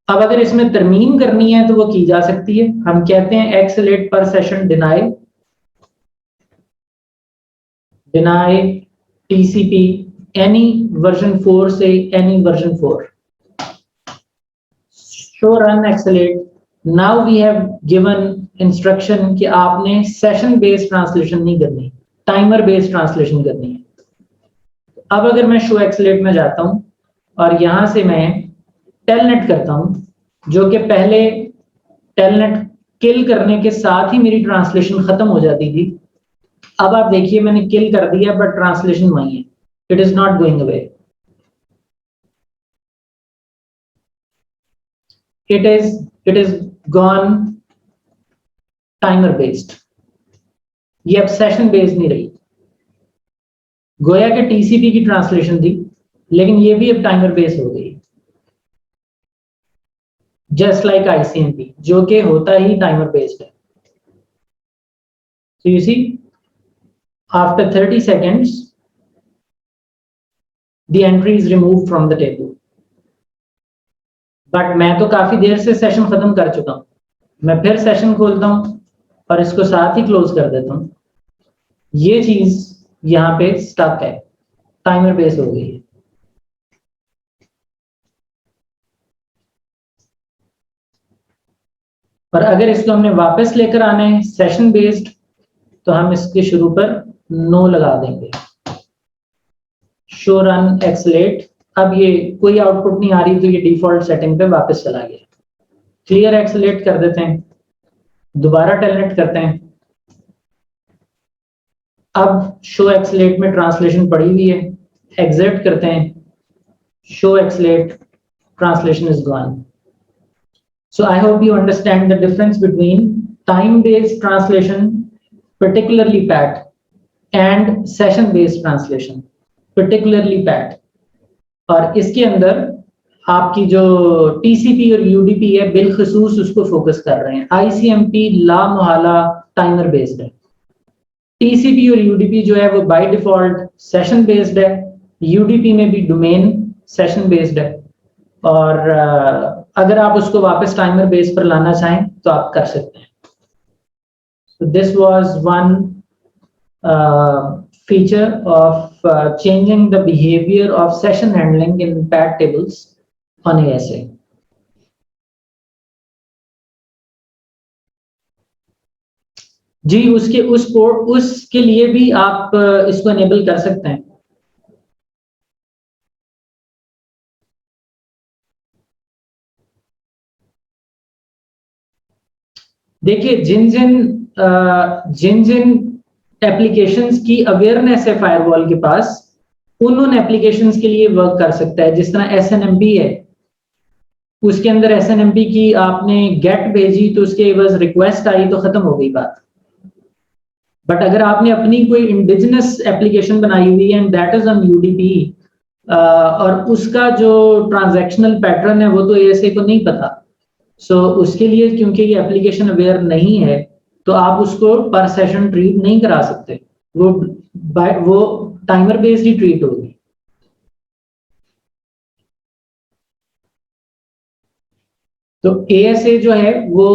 अब अगर इसमें तरमीम करनी है तो वो की जा सकती है। हम कहते हैं एक्सलेट पर session deny TCP any version 4 से any version 4 show run xlate. Now we have given instruction कि आपने सेशन बेस्ड ट्रांसलेशन नहीं करनी, टाइमर बेस्ड ट्रांसलेशन करनी है। अब अगर मैं शो एक्सलेट में जाता हूं और यहां से मैं टेलनेट करता हूं, जो कि पहले टेलनेट किल करने के साथ ही मेरी ट्रांसलेशन खत्म हो जाती थी। अब आप देखिए मैंने किल कर दिया बट ट्रांसलेशन वही है, it is not going away, it is gone timer based. ये अब सेशन बेस्ड नहीं रही, गोया के टीसीपी की ट्रांसलेशन थी लेकिन ये भी अब टाइमर बेस्ड हो गई, जस्ट लाइक आईसीएमपी जो कि होता ही टाइमर बेस्ड है। So you see, after 30 seconds, the entry is removed from the table. But मैं तो काफी देर से सेशन खत्म कर चुका हूं, मैं फिर सेशन खोलता हूं और इसको साथ ही क्लोज कर देता हूं। ये चीज यहां पे स्टक है, टाइमर बेस्ड हो गई है। और अगर इसको हमने वापस लेकर आना है सेशन बेस्ड तो हम इसके शुरू पर नो लगा देंगे। शो रन एक्सलेट अब ये कोई आउटपुट नहीं आ रही तो ये डिफॉल्ट सेटिंग पे वापस चला गया। क्लियर एक्सेलेरेट कर देते हैं, दोबारा टेलनेट करते हैं। अब शो एक्सेलेरेट में ट्रांसलेशन पड़ी हुई है, एग्जिट करते हैं, show accelerate, translation is gone. So I hope you understand the difference between time-based translation, particularly PAT, and session-based translation, particularly PAT. और इसके अंदर आपकी जो TCP और UDP है बिलखसूस उसको फोकस कर रहे हैं। ICMP ला मुहाला टाइमर बेस्ड है, TCP और UDP जो है वो बाय डिफॉल्ट सेशन बेस्ड है, UDP में भी डोमेन सेशन बेस्ड है, और अगर आप उसको वापस टाइमर बेस पर लाना चाहें तो आप कर सकते हैं। So this was one feature of changing the behavior of session handling in PAT tables on ASA. जी उसके लिए भी आप इसको एनेबल कर सकते हैं। देखिए जिन जिन एप्लीकेशंस की अवेयरनेस है फायरवॉल के पास, उन एप्लीकेशंस के लिए वर्क कर सकता है। जिस तरह SNMP है, उसके अंदर SNMP की आपने गेट भेजी तो उसके बस रिक्वेस्ट आई तो खत्म हो गई बात। बट अगर आपने अपनी कोई इंडिजिनस एप्लीकेशन बनाई हुई है and that is on UDP, और उसका जो ट्रांजैक्शनल पैटर्न है वो तो ASA को नहीं पता, सो उसके लिए क्योंकि ये एप्लीकेशन अवेयर नहीं है तो आप उसको पर सेशन ट्रीट नहीं करा सकते, वो टाइमर बेस्ड ही ट्रीट होगी। तो ASA जो है वो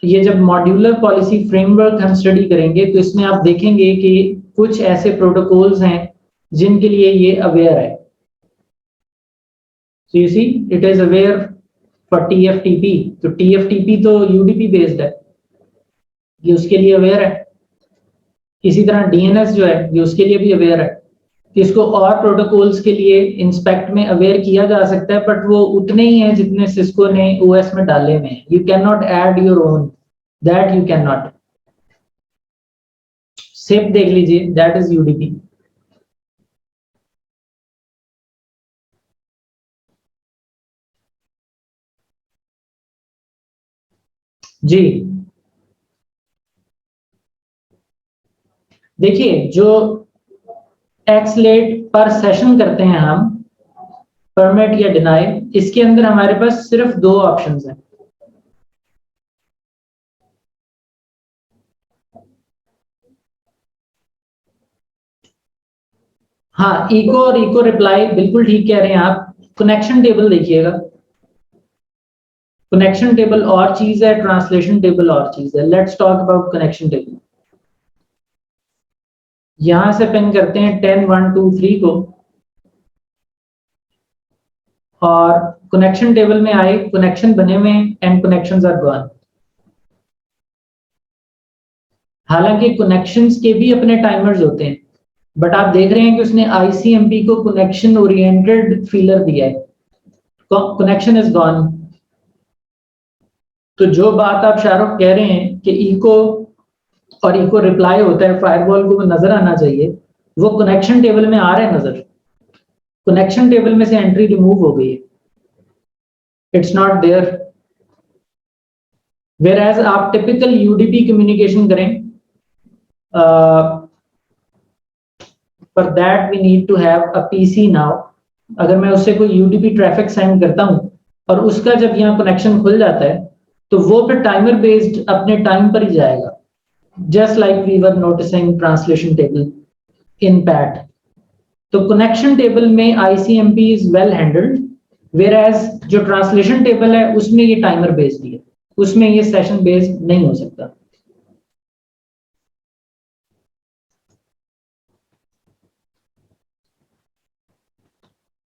ये जब मॉड्यूलर पॉलिसी फ्रेमवर्क हम स्टडी करेंगे तो इसमें आप देखेंगे कि कुछ ऐसे प्रोटोकॉल्स हैं जिनके लिए ये अवेयर है। So you see, it is aware for TFTP, तो TFTP तो UDP बेस्ड है, ये उसके लिए अवेयर है। इसी तरह DNS जो है ये उसके लिए भी अवेयर है। इसको और प्रोटोकॉल्स के लिए इंस्पेक्ट में अवेयर किया जा सकता है, बट वो उतने ही हैं जितने सिस्को ने OS में डाले हुए हैं। You can not add your own, that you can not. SIP देख लीजिए, दैट इज UDP। जी देखिए, जो एक्सलेट पर सेशन करते हैं हम, परमिट या डिनाई, इसके अंदर हमारे पास सिर्फ दो ऑप्शंस हैं। हाँ, इको और इको रिप्लाई बिल्कुल ठीक कह रहे हैं आप। कनेक्शन टेबल देखिएगा, कनेक्शन टेबल और चीज है, ट्रांसलेशन टेबल और चीज है। Let's talk about connection table. यहां से पिन करते हैं 10 1 2 3 को, और कनेक्शन टेबल में आए, कनेक्शन बने हुए एंड कनेक्शंस आर गॉन। हालांकि कनेक्शंस के भी अपने टाइमर्स होते हैं, बट आप देख रहे हैं कि उसने ICMP को कनेक्शन ओरिएंटेड फीलर दिया है, कनेक्शन इज गॉन। तो जो बात आप शाहरुख कह रहे हैं कि इको और इको रिप्लाई होता है, फायरवॉल को वो नजर आना चाहिए, वो कनेक्शन टेबल में आ रहा है नजर। कनेक्शन टेबल में से एंट्री रिमूव हो गई है, it's not there. Where as आप टिपिकल UDP कम्युनिकेशन करें, for that we need to have a PC now. अगर मैं उससे कोई UDP ट्रैफिक सेंड करता हूं और उसका जब यहाँ कनेक्शन खुल जाता है तो वो फिर टाइमर बेस्ड अपने टाइम पर ही जाएगा, just like we were noticing translation table in PAT। तो कनेक्शन टेबल में ICMP is well handled, where as जो ट्रांसलेशन टेबल है उसमें ये टाइमर बेस्ड है, उसमें ये सेशन बेस्ड नहीं हो सकता।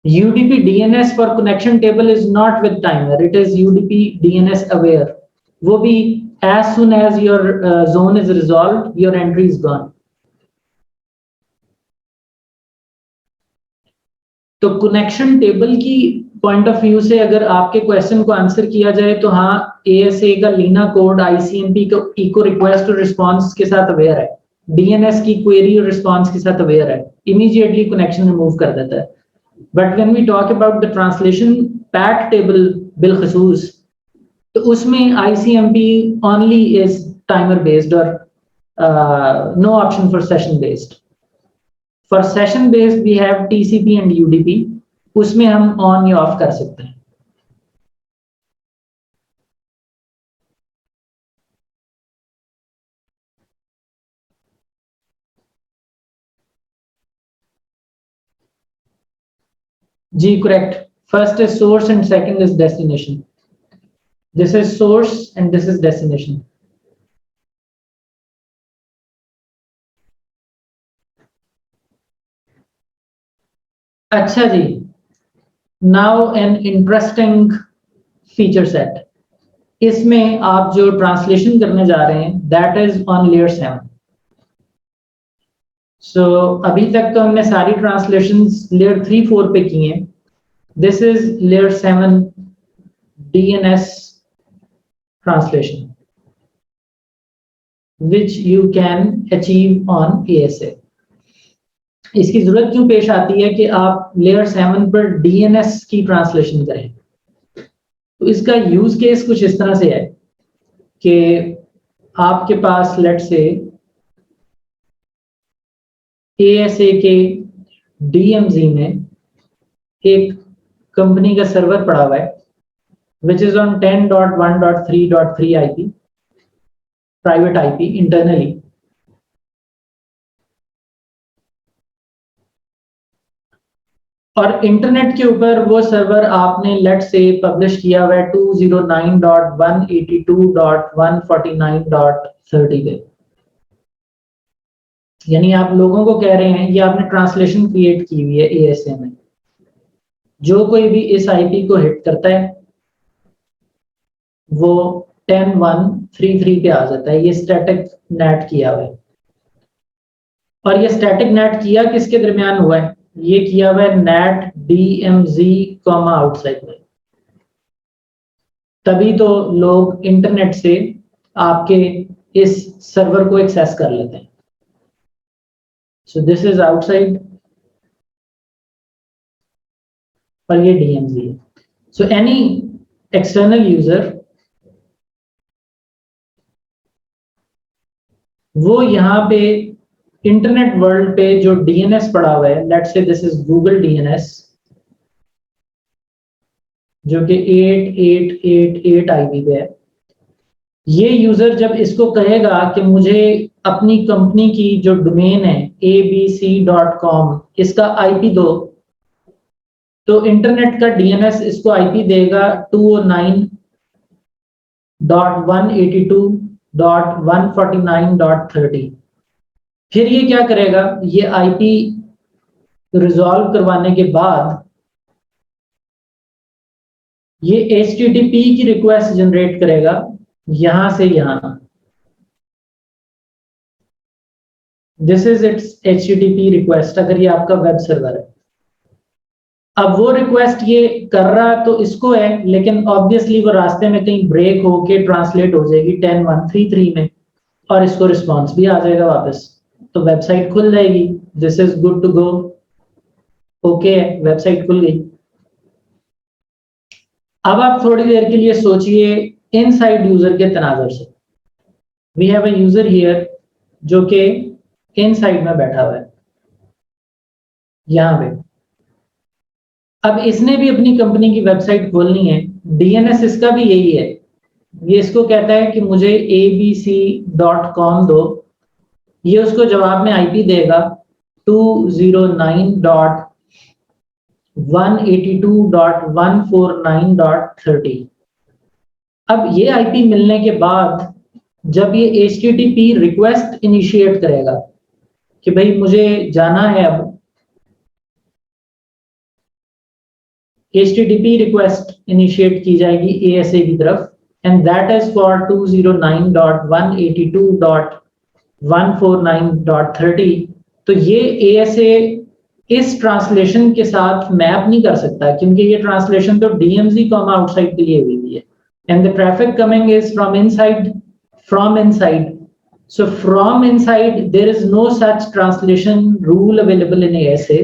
UDP DNS for connection table is not with timer, it is UDP DNS aware। वो भी as soon as your zone is resolved, your entry is gone। तो कनेक्शन टेबल की पॉइंट ऑफ व्यू से अगर आपके क्वेश्चन को answer किया जाए तो हाँ, एएसए का लीना कोड आईसीएमपी को इको रिक्वेस्ट और रिस्पांस के साथ अवेयर है, डीएनएस की क्वेरी और रिस्पांस के साथ अवेयर है, इमीडिएटली कनेक्शन रिमूव कर देता है। But when we talk about the translation pack table बिलखसूस, तो उसमें ICMP only is timer based और no option for session based. For session based we have TCP and UDP, उसमें हम ऑन या ऑफ कर सकते हैं। जी correct, first is source and second is destination. This is source and this is destination. अच्छा जी, now an interesting feature set. इसमें आप जो ट्रांसलेशन करने जा रहे हैं दैट इज ऑन लेयर 7। सो अभी तक तो हमने सारी ट्रांसलेशंस लेयर 3 4 पे की हैं। This is layer 7 DNS translation which you can achieve on ASA। इसकी जरूरत क्यों पेश आती है कि आप लेयर 7 पर DNS की ट्रांसलेशन करें? तो इसका यूज केस कुछ इस तरह से है कि आपके पास लेट्स से ASA के DMZ में एक कंपनी का सर्वर पड़ा हुआ है which is on 10.1.3.3 IP, private IP internally। और इंटरनेट के ऊपर वो सर्वर आपने लेट से पब्लिश किया हुआ है 209.182.149.30 पे। यानी आप लोगों को कह रहे हैं ये आपने ट्रांसलेशन क्रिएट की हुई है ASA में, जो कोई भी इस IP को हिट करता है वो 10.1.3.3 पे आ जाता है। ये स्टैटिक नेट किया हुआ है, और ये स्टैटिक नेट किया किसके दरमियान हुआ है? ये किया हुआ है नेट DMZ आउटसाइड में। तभी तो लोग इंटरनेट से आपके इस सर्वर को एक्सेस कर लेते हैं। सो दिस इज आउटसाइड और ये DMZ है। सो एनी एक्सटर्नल यूजर वो यहाँ पे इंटरनेट वर्ल्ड पे जो DNS पड़ा हुआ है, let's say this is Google DNS जो कि 8888 IP पे है। ये यूजर जब इसको कहेगा कि मुझे अपनी कंपनी की जो डोमेन है abc.com इसका IP दो, तो इंटरनेट का DNS इसको IP देगा 209.182.149.30। फिर ये क्या करेगा? ये IP रिजॉल्व करवाने के बाद ये HTTP की रिक्वेस्ट जनरेट करेगा यहां से यहां। This is it's HTTP request, अगर ये आपका वेब सर्वर है। अब वो रिक्वेस्ट ये कर रहा तो इसको है, लेकिन ऑब्वियसली वो रास्ते में कहीं ब्रेक होके ट्रांसलेट हो जाएगी 10.1.3.3 में, और इसको रिस्पॉन्स भी आ जाएगा वापस, तो वेबसाइट खुल जाएगी। This is good to go, okay, website खुल गई। अब आप थोड़ी देर के लिए सोचिए इनसाइड यूजर के तनाजुर से। We have a user here जो कि इनसाइड में बैठा हुआ है यहां पे। अब इसने भी अपनी कंपनी की वेबसाइट खोलनी है, DNS इसका भी यही है। ये इसको कहता है कि मुझे abc.com दो, ये उसको जवाब में IP देगा 209.182.149.30। अब ये IP मिलने के बाद जब ये HTTP रिक्वेस्ट इनिशिएट करेगा कि भाई मुझे जाना है, अब HTTP रिक्वेस्ट इनिशिएट की जाएगी ASA की तरफ, एंड दैट इज फॉर 209.182.149.30। तो ये ASA इस ट्रांसलेशन के साथ मैप नहीं कर सकता, क्योंकि ये ट्रांसलेशन तो डीएमजी कॉमा आउटसाइड के लिए हुई है, and the traffic coming is from inside. So from inside there is no such translation rule available in ASA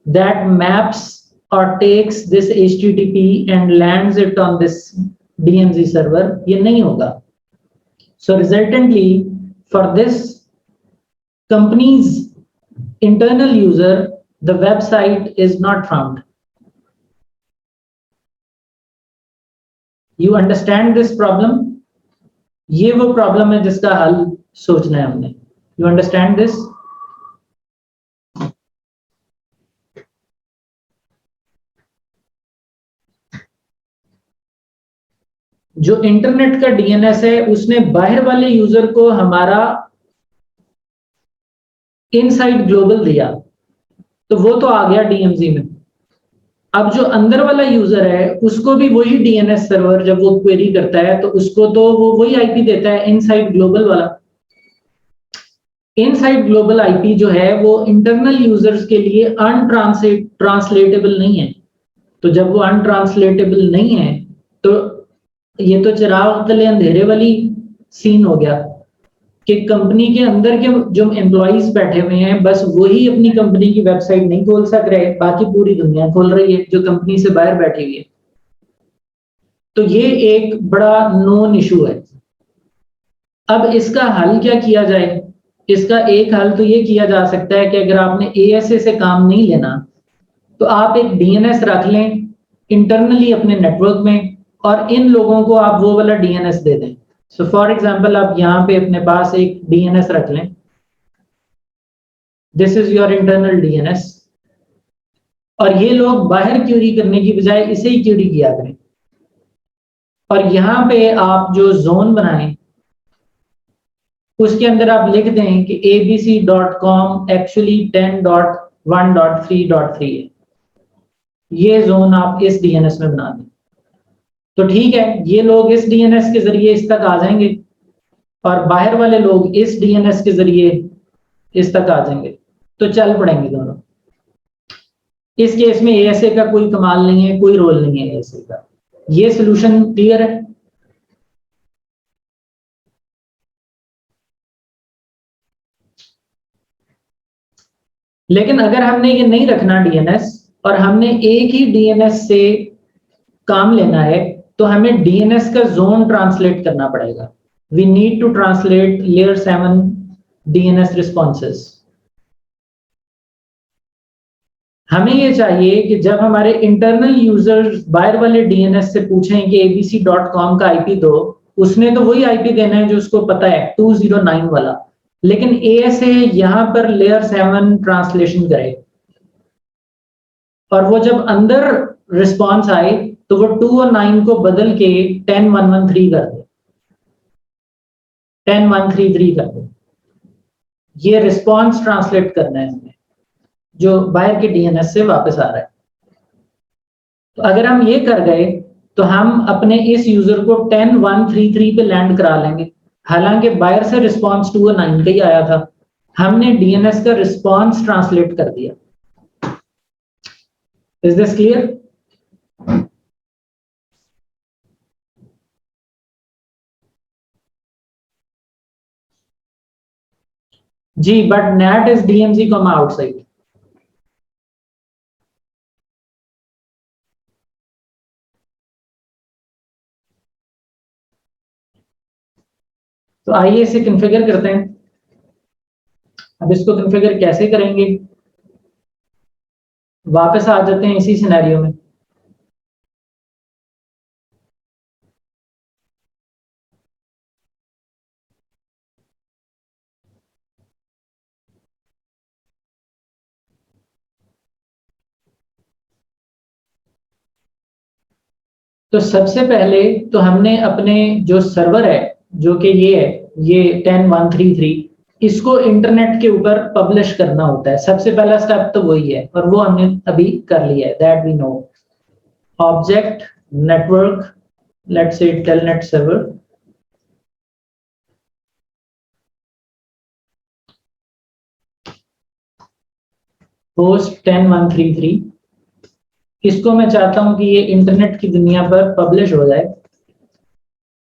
that maps or takes this HTTP and lands it on this DMZ server. ये नहीं होगा. So resultantly for this company's internal user, the website is not found. You understand this problem? ये वो problem है जिसका हल सोचना है हमने. You understand this? जो इंटरनेट का डीएनएस है उसने बाहर वाले यूजर को हमारा इनसाइड ग्लोबल दिया, तो वो तो आ गया डीएमजी में. अब जो अंदर वाला यूजर है उसको भी वही डीएनएस सर्वर जब वो क्वेरी करता है तो उसको तो वो वही आईपी देता है, इनसाइड ग्लोबल वाला. इनसाइड ग्लोबल आईपी जो है वो इंटरनल यूजर्स के लिए अनट्रांसलेटेबल नहीं है. तो जब वो अनट्रांसलेटेबल नहीं है तो ये तो चिराग तले अंधेरे वाली सीन हो गया कि कंपनी के अंदर के जो एम्प्लॉइज बैठे हुए हैं बस वही अपनी कंपनी की वेबसाइट नहीं खोल सक रहे, बाकी पूरी दुनिया खोल रही है जो कंपनी से बाहर बैठी हुई है. तो ये एक बड़ा नोन इशू है. अब इसका हल क्या किया जाए? इसका एक हल तो ये किया जा सकता है कि अगर आपने एएसए से काम नहीं लेना तो आप एक डीएनएस रख लें इंटरनली अपने नेटवर्क में और इन लोगों को आप वो वाला डीएनएस दे दें. सो फॉर एग्जांपल आप यहाँ पे अपने पास एक डीएनएस रख लें. This is your internal DNS, और ये लोग बाहर क्यूरी करने की बजाय इसे ही क्यूरी किया करें. और यहाँ पे आप जो जोन बनाएं उसके अंदर आप लिख दें कि abc.com एक्चुअली 10.1.3.3 है. ये जोन आप इस डीएनएस में बना दें तो ठीक है, ये लोग इस डीएनएस के जरिए इस तक आ जाएंगे और बाहर वाले लोग इस डीएनएस के जरिए इस तक आ जाएंगे, तो चल पड़ेंगे दोनों. इस केस में एएसए का कोई कमाल नहीं है, कोई रोल नहीं है एएसए का. ये सॉल्यूशन क्लियर है? लेकिन अगर हमने ये नहीं रखना डीएनएस और हमने एक ही डीएनएस से काम लेना है तो हमें डीएनएस का जोन ट्रांसलेट करना पड़ेगा. We need to translate layer 7 DNS responses. हमें ये चाहिए कि जब हमारे इंटरनल यूजर्स बाहर वाले डीएनएस से पूछें कि abc.com का आईपी दो, उसने तो वही आईपी देना है जो उसको पता है 209 वाला, लेकिन एएसए यहां पर लेयर 7 ट्रांसलेशन करे और वो जब अंदर रिस्पॉन्स आए तो वो 2 और 9 को बदल के 10113 कर दे, 10133 कर दे. ये रिस्पॉन्स ट्रांसलेट करना है हमें जो बाहर के डीएनएस से वापस आ रहा है. तो अगर हम ये कर गए तो हम अपने इस यूजर को 10133 पे लैंड करा लेंगे. हालांकि बाहर से रिस्पॉन्स 2 और 9 का ही आया था, हमने डीएनएस का रिस्पॉन्स ट्रांसलेट कर दिया. Is this clear? जी, but NAT is DMZ comma outside. तो आइए इसे कॉन्फ़िगर करते हैं. अब इसको कॉन्फ़िगर कैसे करेंगे? वापस आ जाते हैं इसी सिनेरियो में. तो सबसे पहले तो हमने अपने जो सर्वर है जो कि ये है, ये 10133, इसको इंटरनेट के ऊपर पब्लिश करना होता है. सबसे पहला स्टेप तो वही है और वो हमने अभी कर लिया है. That we know. Object network, let's say telnet server, host 10133, इसको मैं चाहता हूं कि ये इंटरनेट की दुनिया पर पब्लिश हो जाए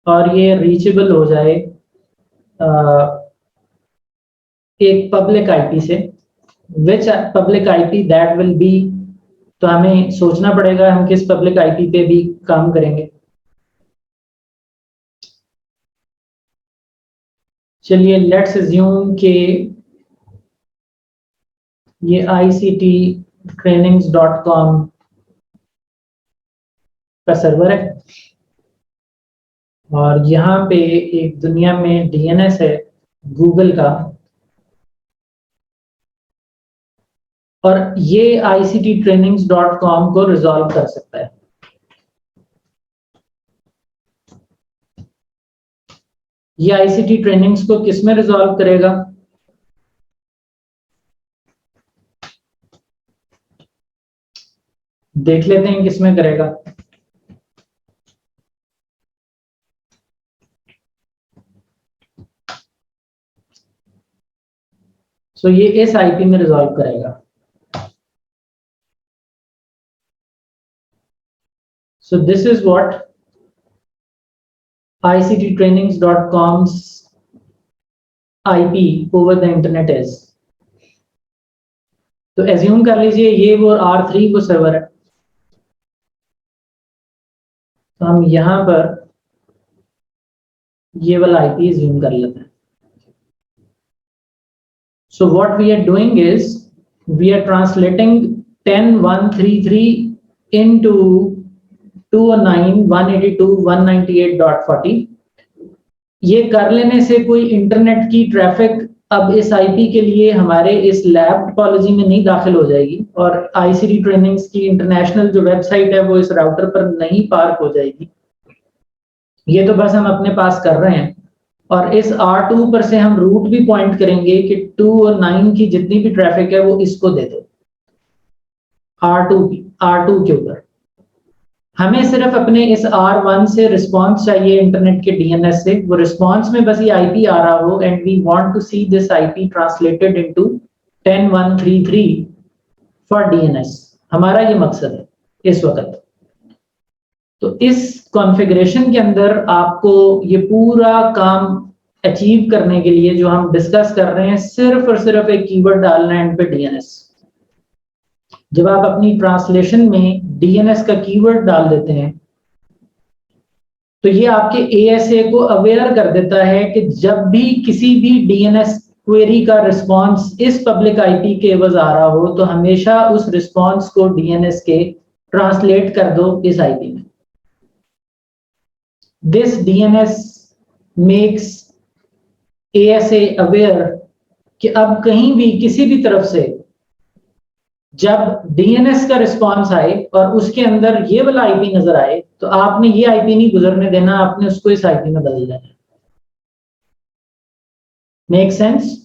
और ये रीचेबल हो जाए एक पब्लिक आईपी से, which public IP that will be, तो हमें सोचना पड़ेगा हम किस पब्लिक आईपी पे भी काम करेंगे। चलिए लेट्स अज्यूम कि ये ICTtrainings.com का सर्वर है और यहाँ पे एक दुनिया में DNS है गूगल का, और ये ICTtrainings.com को रिजॉल्व कर सकता है। ये ICT ट्रेनिंग्स को किसमें रिजॉल्व करेगा? देख लेते हैं किसमें करेगा। सो ये इस आईपी में रिजॉल्व करेगा। सो this is what ICTtrainings.com's IP over the internet is। तो एज्यूम कर लीजिए ये वो R3 वो सर्वर है, तो हम यहां पर ये वाला IP एज्यूम कर लेते हैं। So what we are doing is we are translating 10133 into 209.182.198.40। ये कर लेने से कोई इंटरनेट की ट्रैफिक अब इस आईपी के लिए हमारे इस लैब टोपोलॉजी में नहीं दाखिल हो जाएगी और ICT ट्रेनिंग्स की इंटरनेशनल जो वेबसाइट है वो इस राउटर पर नहीं पार्क हो जाएगी। ये तो बस हम अपने पास कर रहे हैं और इस R2 पर से हम रूट भी पॉइंट करेंगे कि 2 और 9 की जितनी भी ट्रैफिक है वो इसको दे दो, R2 के ऊपर। हमें सिर्फ अपने इस R1 से रिस्पांस चाहिए इंटरनेट के DNS से, वो रिस्पांस में बस ये आईपी आ रहा हो and we want to see this IP translated into 10133 for DNS। हमारा ये मकसद है इस वक्त। तो इस कॉन्फ़िगरेशन के अंदर आपको ये पूरा काम अचीव करने के लिए जो हम डिस्कस कर रहे हैं, सिर्फ और सिर्फ एक कीवर्ड डालना है एंड पे DNS। जब आप अपनी ट्रांसलेशन में DNS का कीवर्ड डाल देते हैं तो ये आपके ASA को अवेयर कर देता है कि जब भी किसी भी DNS क्वेरी का रिस्पांस इस पब्लिक आईपी के एवज आ रहा हो तो हमेशा उस रिस्पांस को DNS के ट्रांसलेट कर दो इस आईपी में। This DNS makes ASA aware कि अब कहीं भी किसी भी तरफ से जब DNS का रिस्पांस आए और उसके अंदर ये वाला आईपी नजर आए तो आपने ये आईपी नहीं गुजरने देना, आपने उसको इस आईपी में बदल देना। Make sense?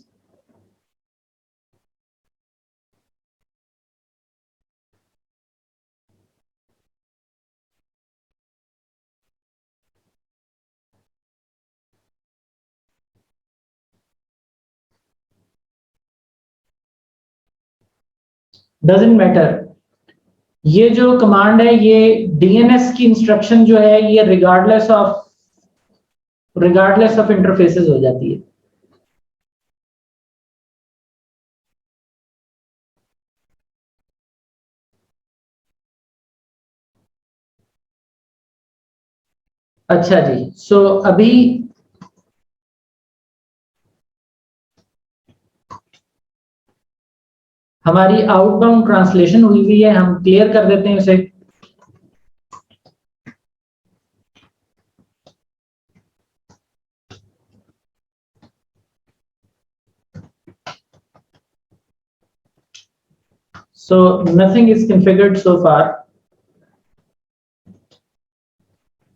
Doesn't matter. ये जो कमांड है ये DNS की इंस्ट्रक्शन जो है ये रिगार्डलेस ऑफ इंटरफेसेस हो जाती है। अच्छा जी, सो अभी हमारी आउटबाउंड ट्रांसलेशन हुई है, हम क्लियर कर देते हैं उसे। So nothing is configured so far.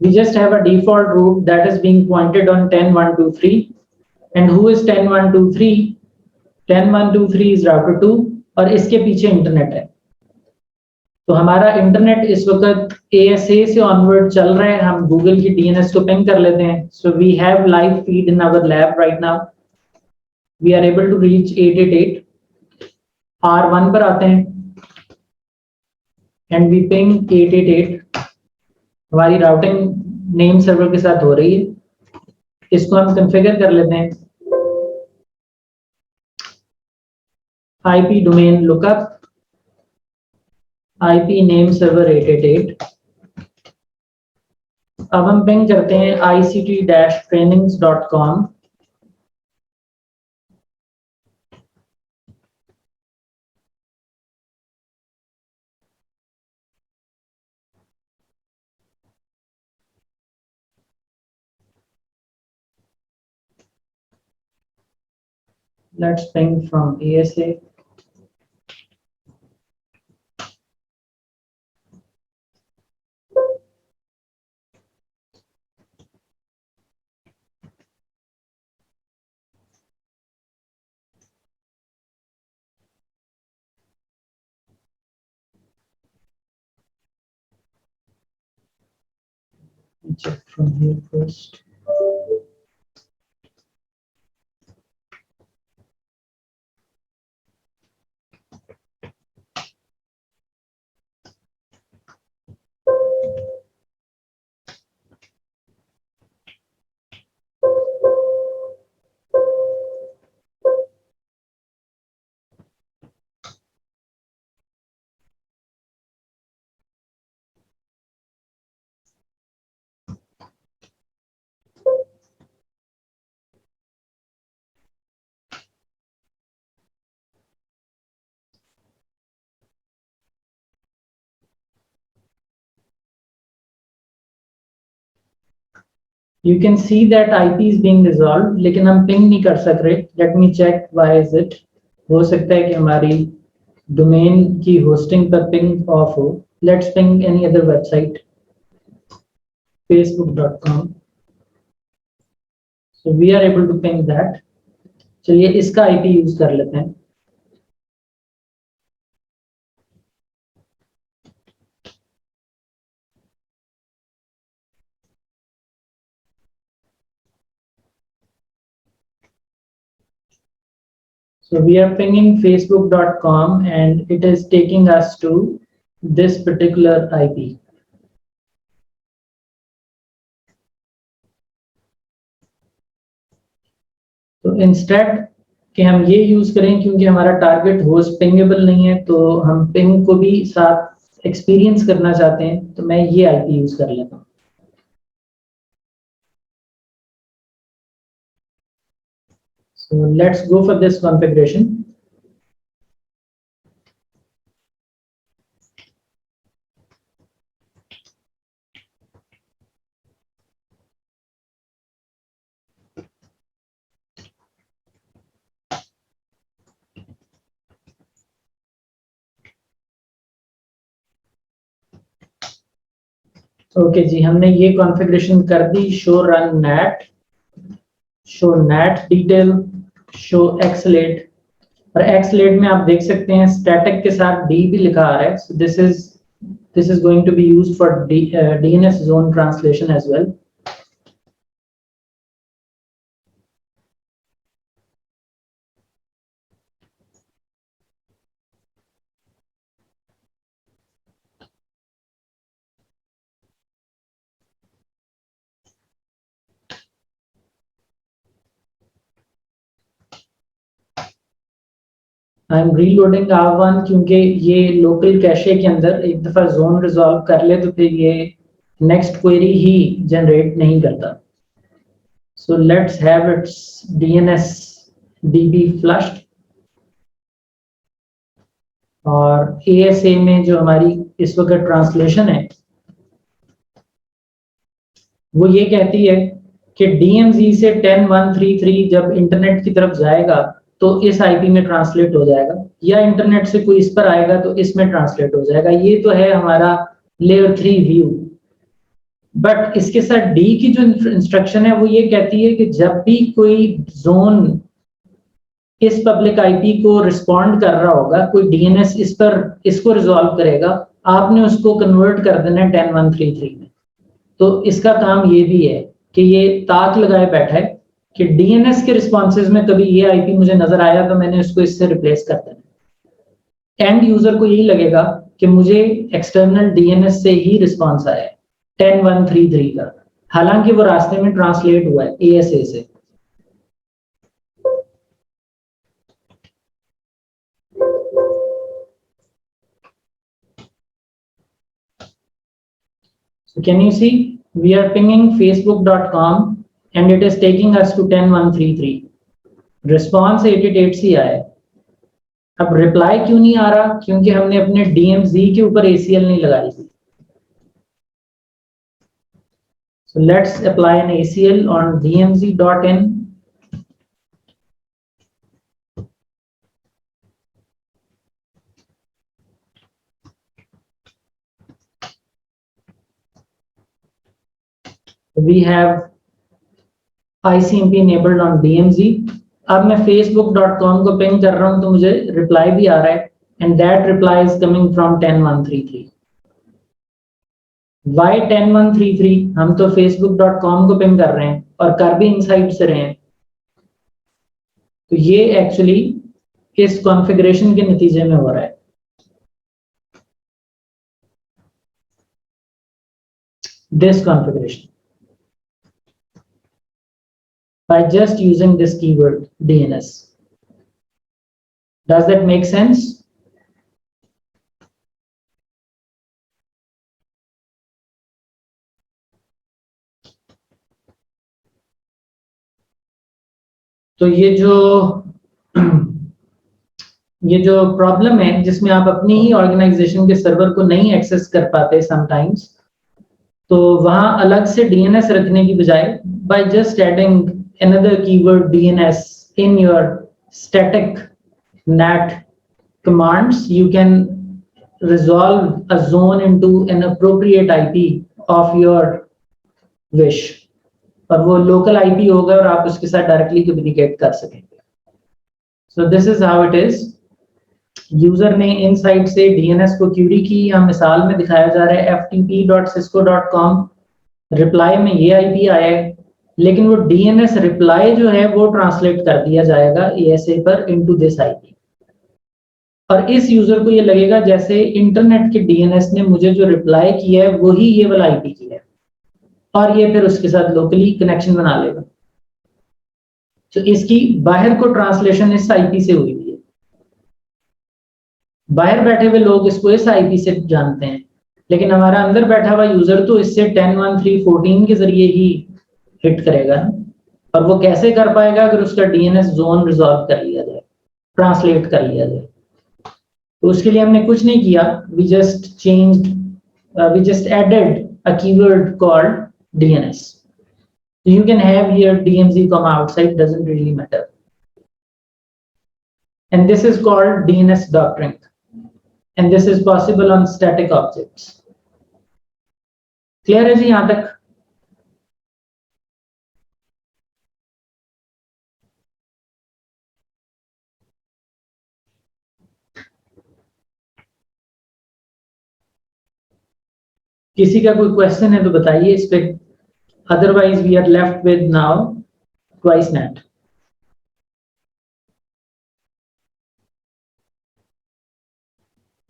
We just have a default route that is being pointed on 10123 and who is 10123? 10123 is router 2 और इसके पीछे इंटरनेट है। तो हमारा इंटरनेट इस वक्त ASA से ऑनवर्ड चल रहा है। हम गूगल की DNS को पिंग कर लेते हैं। So we have live feed in our lab right now. We are able to reach 888। R1 पर आते हैं एंड वी पिंग 888, हमारी राउटिंग नेम सर्वर के साथ हो रही है। इसको हम कॉन्फ़िगर कर लेते हैं। IP domain lookup, IP name server 888। अब हम पिंग करते हैं ict-trainings.com। Let's ping from ASA. Check from here first. You can see that IP is being resolved, लेकिन हम पिंग नहीं कर सक रहे। Let me check why is it। हो सकता है कि हमारी डोमेन की होस्टिंग पर पिंग ऑफ हो। Let's ping any other website, facebook.com। So we are able to ping that। चलिए इसका IP यूज कर लेते हैं। So we are pinging facebook.com and it is taking us to this particular IP। तो instead कि हम ये यूज करें, क्योंकि हमारा टारगेट होस्ट पिंगेबल नहीं है, तो हम पिंग को भी साथ एक्सपीरियंस करना चाहते हैं, तो मैं ये आईपी यूज कर लेता हूँ। So let's go for this configuration। Okay जी, हमने ये कॉन्फ़िगरेशन कर दी। Show run net, show net detail, show xlate. और एक्सलेट में आप देख सकते हैं स्टैटिक के साथ डी भी लिखा आ रहा है। So this is going to be used for DNS zone translation as well. I am reloading R1 क्योंकि ये लोकल कैशे के अंदर एक दफा जोन रिजॉल्व कर ले तो फिर ये नेक्स्ट क्वेरी ही जनरेट नहीं करता। So let's have it's DNS DB flushed. और ASA में जो हमारी इस वक्त ट्रांसलेशन है वो ये कहती है कि DMZ से 10133 जब इंटरनेट की तरफ जाएगा तो इस आईपी में ट्रांसलेट हो जाएगा, या इंटरनेट से कोई इस पर आएगा तो इसमें ट्रांसलेट हो जाएगा। ये तो है हमारा लेयर 3 व्यू। बट इसके साथ डी की जो इंस्ट्रक्शन है वो ये कहती है कि जब भी कोई जोन इस पब्लिक आईपी को रिस्पॉन्ड कर रहा होगा, कोई डीएनएस इस पर इसको रिजॉल्व करेगा, आपने उसको कन्वर्ट कर देना है 10133 में। तो इसका काम ये भी है कि ये ताक लगाए बैठा है कि डीएनएस के रिस्पॉन्सेज में कभी ये आईपी मुझे नजर आया तो मैंने उसको इससे रिप्लेस कर देना। एंड यूजर को यही लगेगा कि मुझे एक्सटर्नल डीएनएस से ही रिस्पॉन्स आया है 10133 का, हालांकि वो रास्ते में ट्रांसलेट हुआ है एएसए से। So can you see we are pinging facebook.com and it is taking us to 10133, response 888 आया है। अब रिप्लाई क्यों नहीं आ रहा? क्योंकि हमने अपने डीएमजी के ऊपर एसीएल नहीं लगाई थी। So let's apply an ACL on dmz.in. We have ICMP enabled on DMZ. अब मैं facebook.com को पिंग कर रहा हूं तो मुझे रिप्लाई भी आ रहा है and that reply is coming from 10133. Why 10133? हम तो facebook.com को पिंग कर रहे हैं और कर भी इनसाइड से रहे हैं, तो ये एक्चुअली इस कॉन्फ़िगरेशन के नतीजे में हो रहा है। This configuration by just using this keyword DNS. Does that make sense? तो ये जो प्रॉब्लम है जिसमें आप अपनी ही ऑर्गेनाइजेशन के सर्वर को नहीं एक्सेस कर पाते समटाइम्स, तो वहां अलग से डीएनएस रखने की बजाय by just adding another keyword DNS in your static NAT commands, you can resolve a zone into an appropriate IP of your wish, और वो लोकल आईपी होगा और आप उसके साथ डायरेक्टली कम्युनिकेट कर सकेंगे। So this is how it is. User ने इनसाइड से डीएनएस को क्यूरी की, यहाँ मिसाल में दिखाया जा रहा है ftp.cisco.com, रिप्लाई में ये आईपी आया है, लेकिन वो डीएनएस रिप्लाई जो है वो ट्रांसलेट कर दिया जाएगा एएसए पर इनटू दिस आईपी, और इस यूजर को ये लगेगा जैसे इंटरनेट के डीएनएस ने मुझे जो रिप्लाई किया है वही ये वाला आईपी किया है, और ये फिर उसके साथ लोकली कनेक्शन बना लेगा। तो इसकी बाहर को ट्रांसलेशन इस आईपी से हुई है, बाहर बैठे हुए लोग इसको इस आईपी से जानते हैं, लेकिन हमारा अंदर बैठा हुआ यूजर तो इससे 10.1.3.14 के जरिए ही हिट करेगा, और वो कैसे कर पाएगा अगर उसका डीएनएस जोन रिजॉल्व कर लिया जाए, ट्रांसलेट कर लिया जाए। तो उसके लिए हमने कुछ नहीं किया, we just added a keyword called DNS. You can have here DMZ comma outside, doesn't really matter. And this is called DNS doctrine. And this is possible on static objects. Clear है जी यहाँ तक? किसी का कोई question है तो बताइए इस पे, otherwise we are left with now TwiceNet.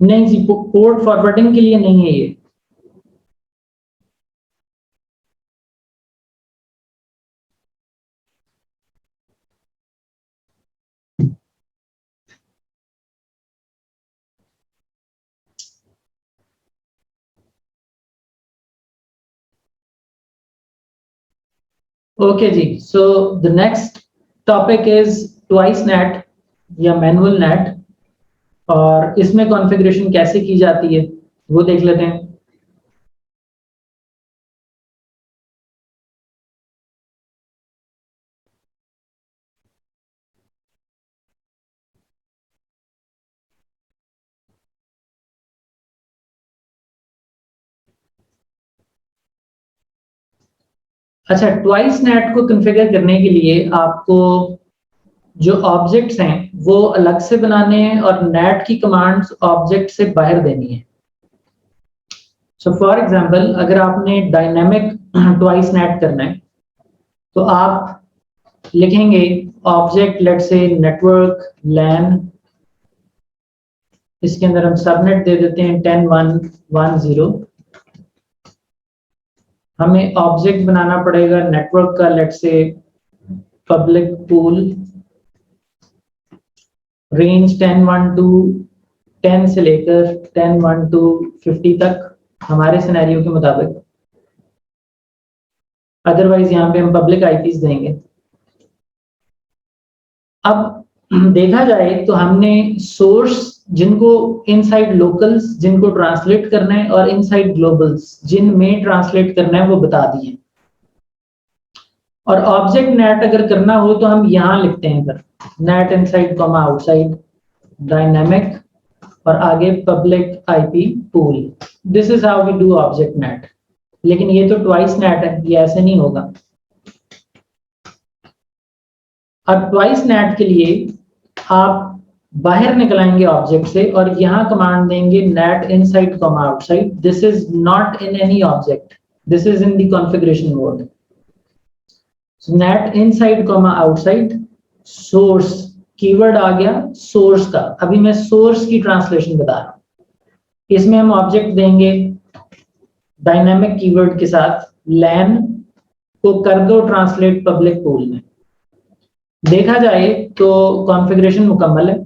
नहीं जी, पोर्ट फॉरवर्डिंग के लिए नहीं है ये। ओके जी, so the next topic is TwiceNet या मैनुअल नेट, और इसमें कॉन्फ़िगरेशन कैसे की जाती है वो देख लेते हैं। अच्छा, TwiceNet को कॉन्फ़िगर करने के लिए आपको जो ऑब्जेक्ट्स हैं वो अलग से बनाने हैं और नेट की कमांड्स ऑब्जेक्ट से बाहर देनी है। सो फॉर एग्जांपल, अगर आपने डायनामिक TwiceNet करना है तो आप लिखेंगे ऑब्जेक्ट लेट्स से नेटवर्क लैन इसके अंदर हम सबनेट दे देते हैं 10.1.1.0। हमें ऑब्जेक्ट बनाना पड़ेगा नेटवर्क का, let's say public pool, range 10 से लेकर 50 तक हमारे सिनेरियो के मुताबिक। अदरवाइज यहाँ पे हम पब्लिक आईपीज देंगे। अब देखा जाए तो हमने सोर्स जिनको इनसाइड लोकल्स जिनको ट्रांसलेट करना है और इनसाइड ग्लोबल्स जिनमें ट्रांसलेट करना है वो बता दिए। और ऑब्जेक्ट नेट अगर करना हो तो हम यहाँ लिखते हैं फिर NAT inside comma outside dynamic और आगे public IP pool. This is how we do object NAT. लेकिन ये तो ट्वाइस नेट है, ये ऐसे नहीं होगा। अब ट्वाइस नेट के लिए आप बाहर निकल आएंगे ऑब्जेक्ट से और यहां कमांड देंगे NAT inside comma outside. This is not in any object, this is in the configuration mode. NAT inside comma outside source keyword आ गया सोर्स का। अभी मैं सोर्स की ट्रांसलेशन बता रहा हूं। इसमें हम ऑब्जेक्ट देंगे डायनामिक कीवर्ड के साथ लैन को कर दो ट्रांसलेट पब्लिक पूल में। देखा जाए तो कॉन्फ़िगरेशन मुकम्मल है।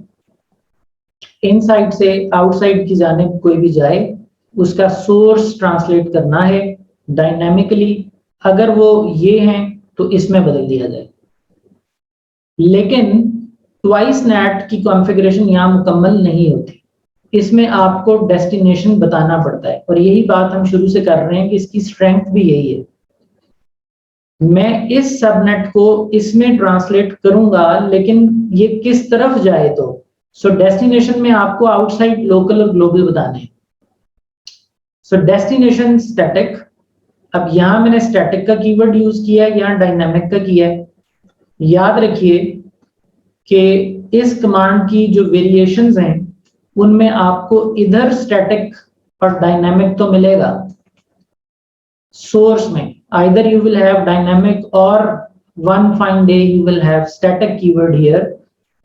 इनसाइड से आउटसाइड की जानिब कोई भी जाए उसका सोर्स ट्रांसलेट करना है डायनामिकली। अगर वो ये हैं तो इसमें बदल दिया जाए। लेकिन ट्वाइस नेट की कॉन्फ़िगरेशन यहाँ मुकम्मल नहीं होती। इसमें आपको डेस्टिनेशन बताना पड़ता है और यही बात हम शुरू से कर रहे हैं कि इसकी स्ट्रेंथ भी यही है। मैं इस सबनेट को इसमें ट्रांसलेट करूंगा लेकिन ये किस तरफ जाए तो सो डेस्टिनेशन में आपको आउटसाइड लोकल और ग्लोबल बताने हैं। सो डेस्टिनेशन स्टैटिक। अब यहां मैंने स्टैटिक का कीवर्ड यूज किया है, यहां डायनामिक का किया है। याद रखिए कि इस कमांड की जो वेरिएशंस हैं उनमें आपको इधर स्टैटिक और डायनामिक तो मिलेगा। सोर्स में either you will have dynamic or one fine day you will have static keyword here,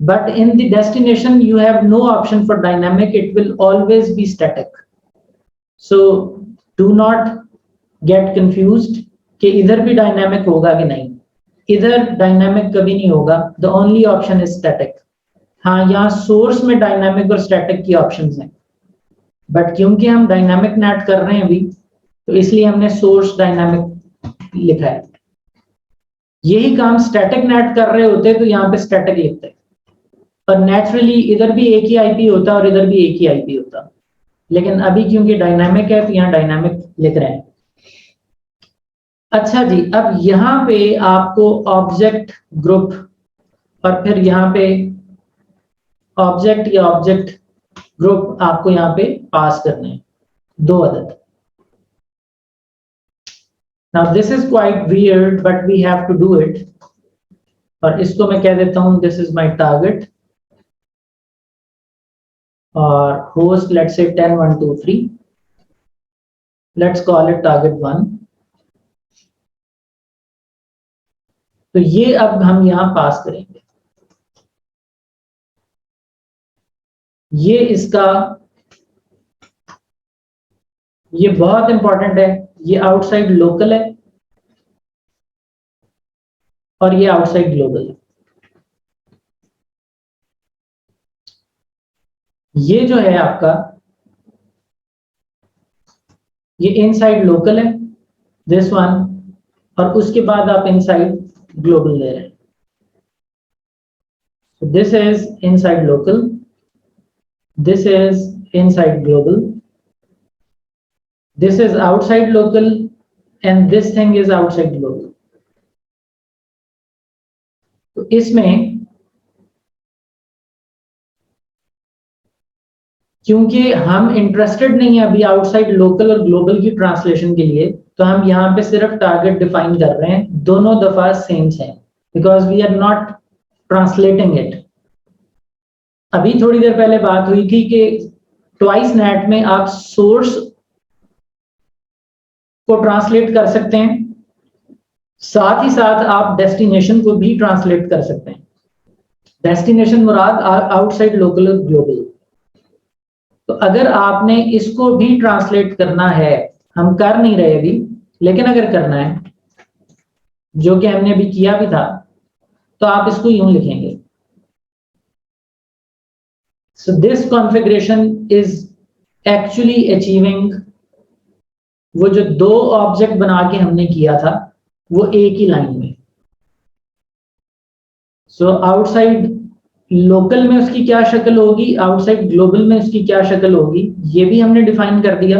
but in the destination you have no option for dynamic, it will always be static. So do not get confused कि इधर भी dynamic होगा कि नहीं। इधर dynamic कभी नहीं होगा, the only option is static। हाँ, यहाँ source में dynamic और static की options हैं, but क्योंकि हम dynamic net कर रहे हैं अभी तो इसलिए हमने source dynamic लिखा है। यही काम स्टैटिक नेट कर रहे होते तो यहाँ पे स्टैटिक लिखते हैं। पर नेचुरली इधर भी एक ही आईपी होता और इधर भी एक ही आईपी होता, लेकिन अभी क्योंकि डायनामिक है तो यहाँ डायनामिक लिख रहे हैं। अच्छा जी, अब यहाँ पे आपको ऑब्जेक्ट ग्रुप और फिर यहाँ पे ऑब्जेक्ट या ऑब्जेक्ट ग्रुप आपको यहाँ पे पास करने हैं 2 अदद। Now this is quite weird, but we have to do it. और इसको मैं कह देता हूँ this is my target और host let's say 10.1.2.3. Let's call it target 1. तो ये अब हम यहाँ पास करेंगे। ये इसका ये बहुत इंपॉर्टेंट है। ये आउटसाइड लोकल है और ये आउटसाइड ग्लोबल है। ये जो है आपका ये इनसाइड लोकल है दिस वन, और उसके बाद आप इनसाइड ग्लोबल ले रहे हैं। This is inside local, this is inside global, this is outside local and this thing is outside global. तो इसमें क्योंकि हम इंटरेस्टेड नहीं है अभी आउटसाइड लोकल और ग्लोबल की ट्रांसलेशन के लिए, तो हम यहाँ पे सिर्फ टारगेट डिफाइन कर रहे हैं। दोनों दफा सेम है because we are not translating it. अभी थोड़ी देर पहले बात हुई थी कि ट्वाइस नेट में आप सोर्स को ट्रांसलेट कर सकते हैं, साथ ही साथ आप डेस्टिनेशन को भी ट्रांसलेट कर सकते हैं। डेस्टिनेशन मुराद आउटसाइड लोकल और ग्लोबल। तो अगर आपने इसको भी ट्रांसलेट करना है, हम कर नहीं रहे अभी, लेकिन अगर करना है, जो कि हमने अभी किया भी था, तो आप इसको यूं लिखेंगे, so this configuration is actually achieving, वो जो दो ऑब्जेक्ट बना के हमने किया था वो एक ही लाइन में। सो आउटसाइड लोकल में उसकी क्या शक्ल होगी, आउटसाइड ग्लोबल में उसकी क्या शक्ल होगी, ये भी हमने डिफाइन कर दिया,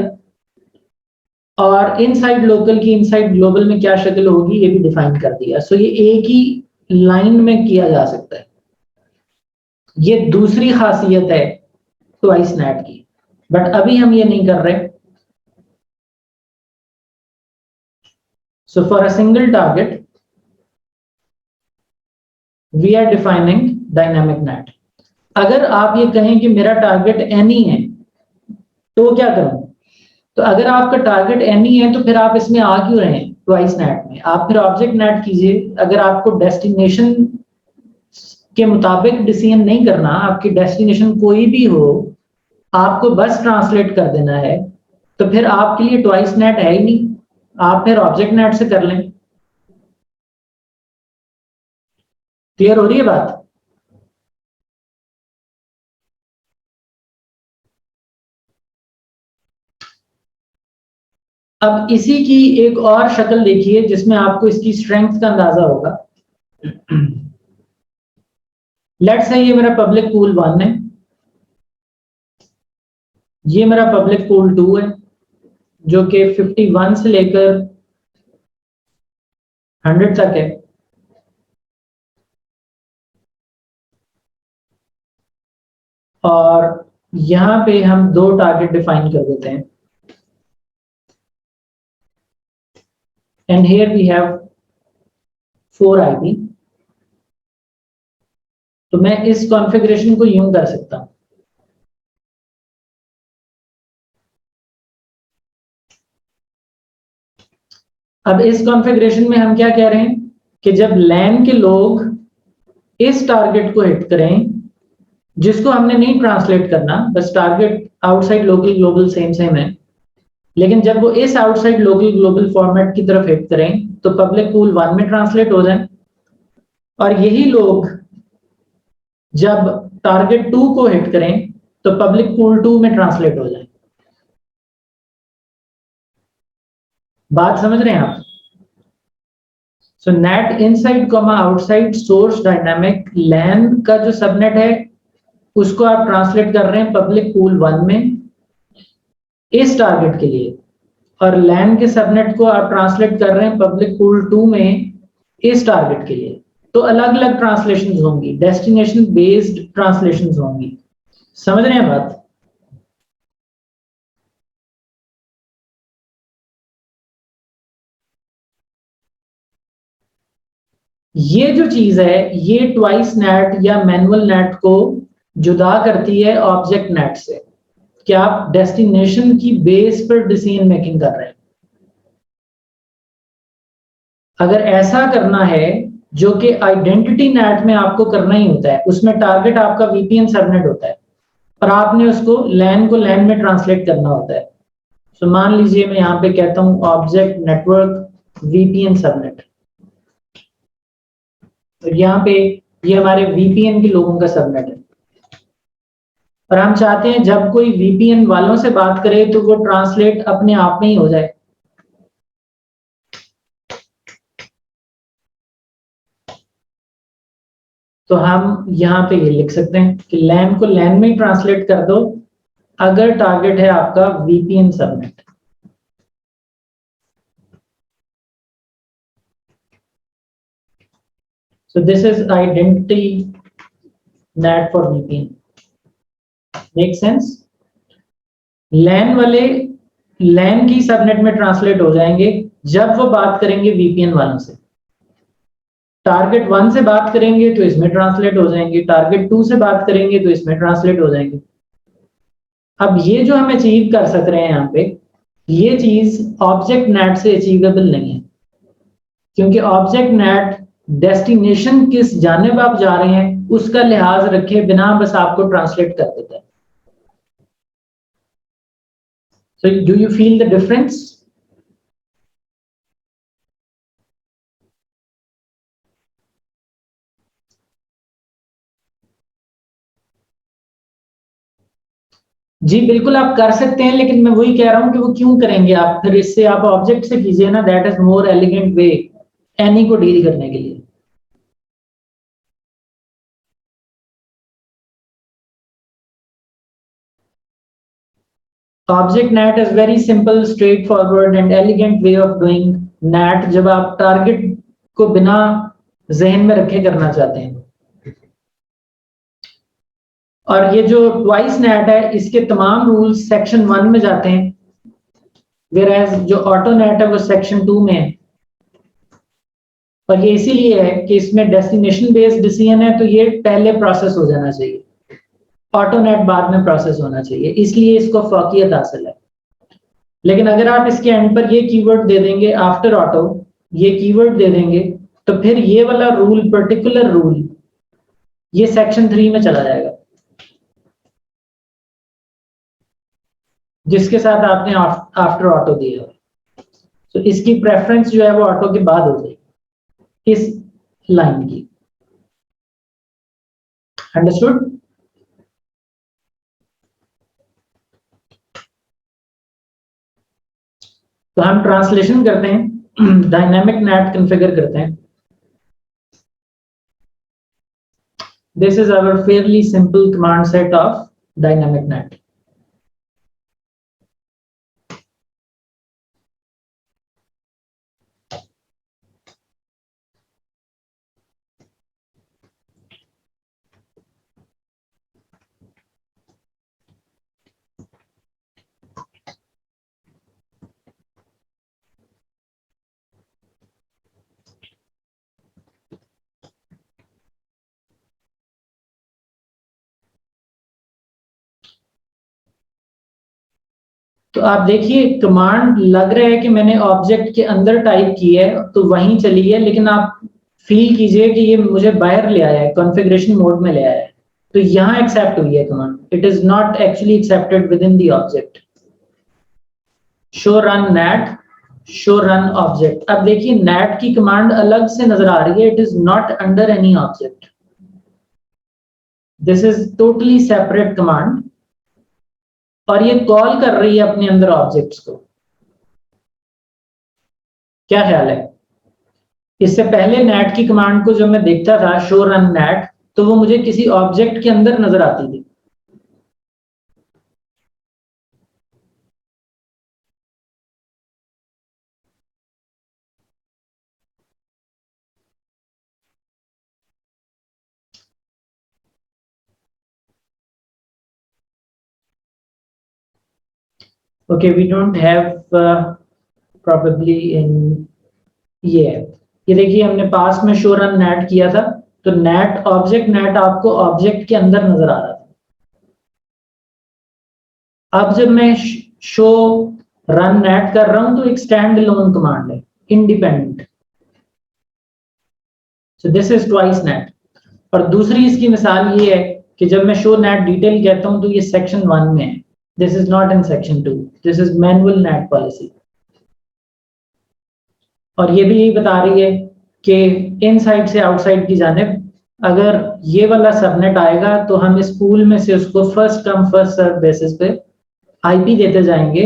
और इनसाइड लोकल की इनसाइड ग्लोबल में क्या शक्ल होगी ये भी डिफाइन कर दिया। सो ये एक ही लाइन में किया जा सकता है। ये दूसरी खासियत है ट्वाइस नेट की, बट अभी हम ये नहीं कर रहे। So for a single target we are defining dynamic NAT. अगर आप ये कहें कि मेरा टारगेट एन ही है तो क्या करूं, तो अगर आपका टारगेट एन ही है तो फिर आप इसमें आ क्यों रहे हैं ट्वाइस नेट में, आप फिर ऑब्जेक्ट नेट कीजिए। अगर आपको डेस्टिनेशन के मुताबिक डिसीजन नहीं करना, आपकी डेस्टिनेशन कोई भी हो, आपको बस ट्रांसलेट कर देना है, तो फिर आपके लिए ट्वाइस नेट है ही नहीं, आप फिर ऑब्जेक्ट नेट से कर लें। क्लियर हो रही है बात? अब इसी की एक और शक्ल देखिए जिसमें आपको इसकी स्ट्रेंथ का अंदाजा होगा। लेट्स से ये मेरा पब्लिक पूल 1 है, ये मेरा पब्लिक पूल 2 है, जो कि 51 से लेकर 100 तक है। और यहां पे हम दो टारगेट डिफाइन कर देते हैं, and here we have 4 IP. तो मैं इस कॉन्फ़िगरेशन को यूं कर सकता हूं, अब इस कॉन्फ़िगरेशन में हम क्या कह रहे हैं कि जब लैन के लोग इस टारगेट को हिट करें, जिसको हमने नहीं ट्रांसलेट करना, बस target outside local global same same है, लेकिन जब वो इस आउटसाइड लोकल ग्लोबल फॉर्मेट की तरफ हिट करें तो पब्लिक पूल 1 में ट्रांसलेट हो जाए, और यही लोग जब टारगेट 2 को हिट करें तो पब्लिक पूल 2 में ट्रांसलेट हो जाए। बात समझ रहे हैं आप? So NAT inside comma outside source dynamic LAN का जो सबनेट है उसको आप ट्रांसलेट कर रहे हैं पब्लिक पूल 1 में इस टारगेट के लिए, और लैन के सबनेट को आप ट्रांसलेट कर रहे हैं पब्लिक पूल 2 में इस टारगेट के लिए। तो अलग अलग ट्रांसलेशंस होंगी, डेस्टिनेशन बेस्ड ट्रांसलेशंस होंगी। समझ रहे हैं बात? ये जो चीज है ये ट्वाइस नेट या मैनुअल नेट को जुदा करती है ऑब्जेक्ट नेट से, कि आप डेस्टिनेशन की बेस पर डिसीजन मेकिंग कर रहे हैं। अगर ऐसा करना है, जो कि आइडेंटिटी नेट में आपको करना ही होता है, उसमें टारगेट आपका वीपीएन सबनेट होता है और आपने उसको लैन को लैन में ट्रांसलेट करना होता है। तो मान लीजिए मैं यहाँ पे कहता हूँ ऑब्जेक्ट नेटवर्क वीपीएन सबनेट, तो यहाँ पे ये हमारे वीपीएन के लोगों का सबनेट है, और हम चाहते हैं जब कोई वीपीएन वालों से बात करे तो वो ट्रांसलेट अपने आप में ही हो जाए। तो हम यहाँ पे ये लिख सकते हैं कि लैन को लैन में ही ट्रांसलेट कर दो अगर टारगेट है आपका VPN subnet. So this is identity net for VPN. Make sense? लैन वाले लैन की सबनेट में ट्रांसलेट हो जाएंगे जब वो बात करेंगे वीपीएन वालों से। टारगेट 1 से बात करेंगे तो इसमें ट्रांसलेट हो जाएंगे, टारगेट 2 से बात करेंगे तो इसमें ट्रांसलेट हो जाएंगे। अब ये जो हम अचीव कर सक रहे हैं यहाँ पे, ये चीज ऑब्जेक्ट नेट से अचीवेबल नहीं है, क्योंकि ऑब्जेक्ट नेट डेस्टिनेशन किस जानिब आप जा रहे हैं उसका लिहाज रखे बिना बस आपको ट्रांसलेट कर देता है। So do you feel the difference? जी बिल्कुल आप कर सकते हैं, लेकिन मैं वही कह रहा हूं कि वो क्यों करेंगे आप, फिर इससे आप ऑब्जेक्ट से कीजिए ना, that is more elegant way any को डील करने के लिए। Object net is very simple, straight forward and elegant way of doing net, जब आप टारगेट को बिना जहन में रखे करना चाहते हैं। और ये जो ट्वाइस नेट है, इसके तमाम रूल्स सेक्शन 1 में जाते हैं, वेयर जो ऑटो नेट है वो सेक्शन 2 में है। और ये इसीलिए है कि इसमें डेस्टिनेशन बेस्ड डिसीजन है, तो ये पहले प्रोसेस हो जाना चाहिए, ऑटो नेट बाद में प्रोसेस होना चाहिए, इसलिए इसको फौकियत हासिल है। लेकिन अगर आप इसके एंड पर ये कीवर्ड दे देंगे आफ्टर ऑटो, ये कीवर्ड दे देंगे, तो फिर ये वाला रूल, पर्टिकुलर रूल, ये सेक्शन 3 में चला जाएगा, जिसके साथ आपने आफ्टर ऑटो दिया। तो इसकी प्रेफरेंस जो है वो ऑटो के बाद हो जाएगी इस लाइन की। अंडरस्टूड? तो हम ट्रांसलेशन करते हैं, डायनामिक नेट कॉन्फ़िगर करते हैं। This is our fairly simple command set of dynamic NAT. तो आप देखिए कमांड लग रहा है कि मैंने ऑब्जेक्ट के अंदर टाइप की है तो वहीं चली है, लेकिन आप फील कीजिए कि ये मुझे बाहर ले आया है, कॉन्फ़िगरेशन मोड में ले आया है, तो यहां एक्सेप्ट हुई है command, it is not actually accepted with in the object. Show run net, show run object. अब देखिए नेट की कमांड अलग से नजर आ रही है, it is not under any object, this is totally separate command, और ये कॉल कर रही है अपने अंदर ऑब्जेक्ट्स को। क्या ख्याल है? इससे पहले नेट की कमांड को जब मैं देखता था शो रन नेट, तो वो मुझे किसी ऑब्जेक्ट के अंदर नजर आती थी। Okay, we don't have probably in ये देखिए हमने पास में शो रन नेट किया था, तो नेट ऑब्जेक्ट, नेट आपको ऑब्जेक्ट के अंदर नजर आ रहा था। अब जब मैं शो रन नेट कर रहा हूं तो एक स्टैंड अलोन कमांड है, independent, so this is twice net. और दूसरी इसकी मिसाल ये है कि जब मैं शो नेट डिटेल कहता हूं तो ये सेक्शन 1 में है, this is not in section 2, this is manual net policy. और ये भी यही बता रही है कि इनसाइड से आउटसाइड की जानिब अगर ये वाला सबनेट आएगा तो हम इस पूल में से उसको first come first serve basis पे आईपी देते जाएंगे,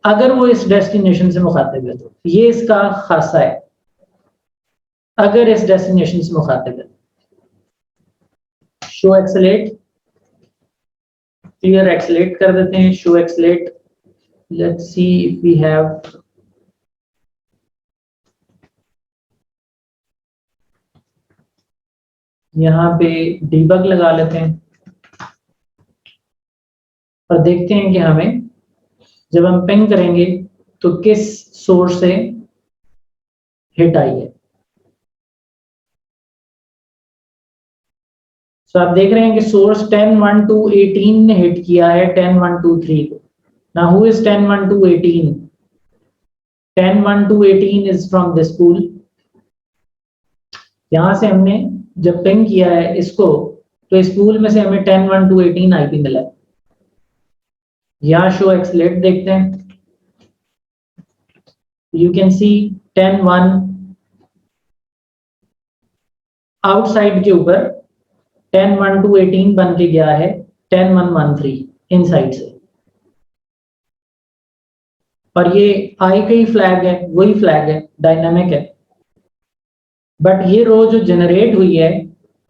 अगर वो इस डेस्टिनेशन से मुखातिब है तो। ये इसका खासा है, अगर इस डेस्टिनेशन से मुखातिब है। शो एक्सेलेट, क्लियर एक्सेलेट कर देते हैं, show xlate, let's see if we have, यहाँ पे डीबग लगा लेते हैं और देखते हैं कि हमें जब हम पिंग करेंगे तो किस सोर्स से हिट आई है। तो आप देख रहे हैं कि सोर्स 10.1.2.18 ने हिट किया है 10.1.2.3 को। Now who is 10.1.2.18? 10.1.2.18 is from this pool. यहां से हमने जब पिंग किया है इसको, तो इस पूल में से हमें 10.1.2.18 आईपी मिला है। यहाँ शो एक्सलेट देखते हैं, यू कैन सी 10-1 आउटसाइड के ऊपर 10-1 to 18 बन के गया है 10-1-1-3 इनसाइड से, और ये आई का ही फ्लैग है, वही फ्लैग है, डायनामिक है, बट ये रो जो जनरेट हुई है,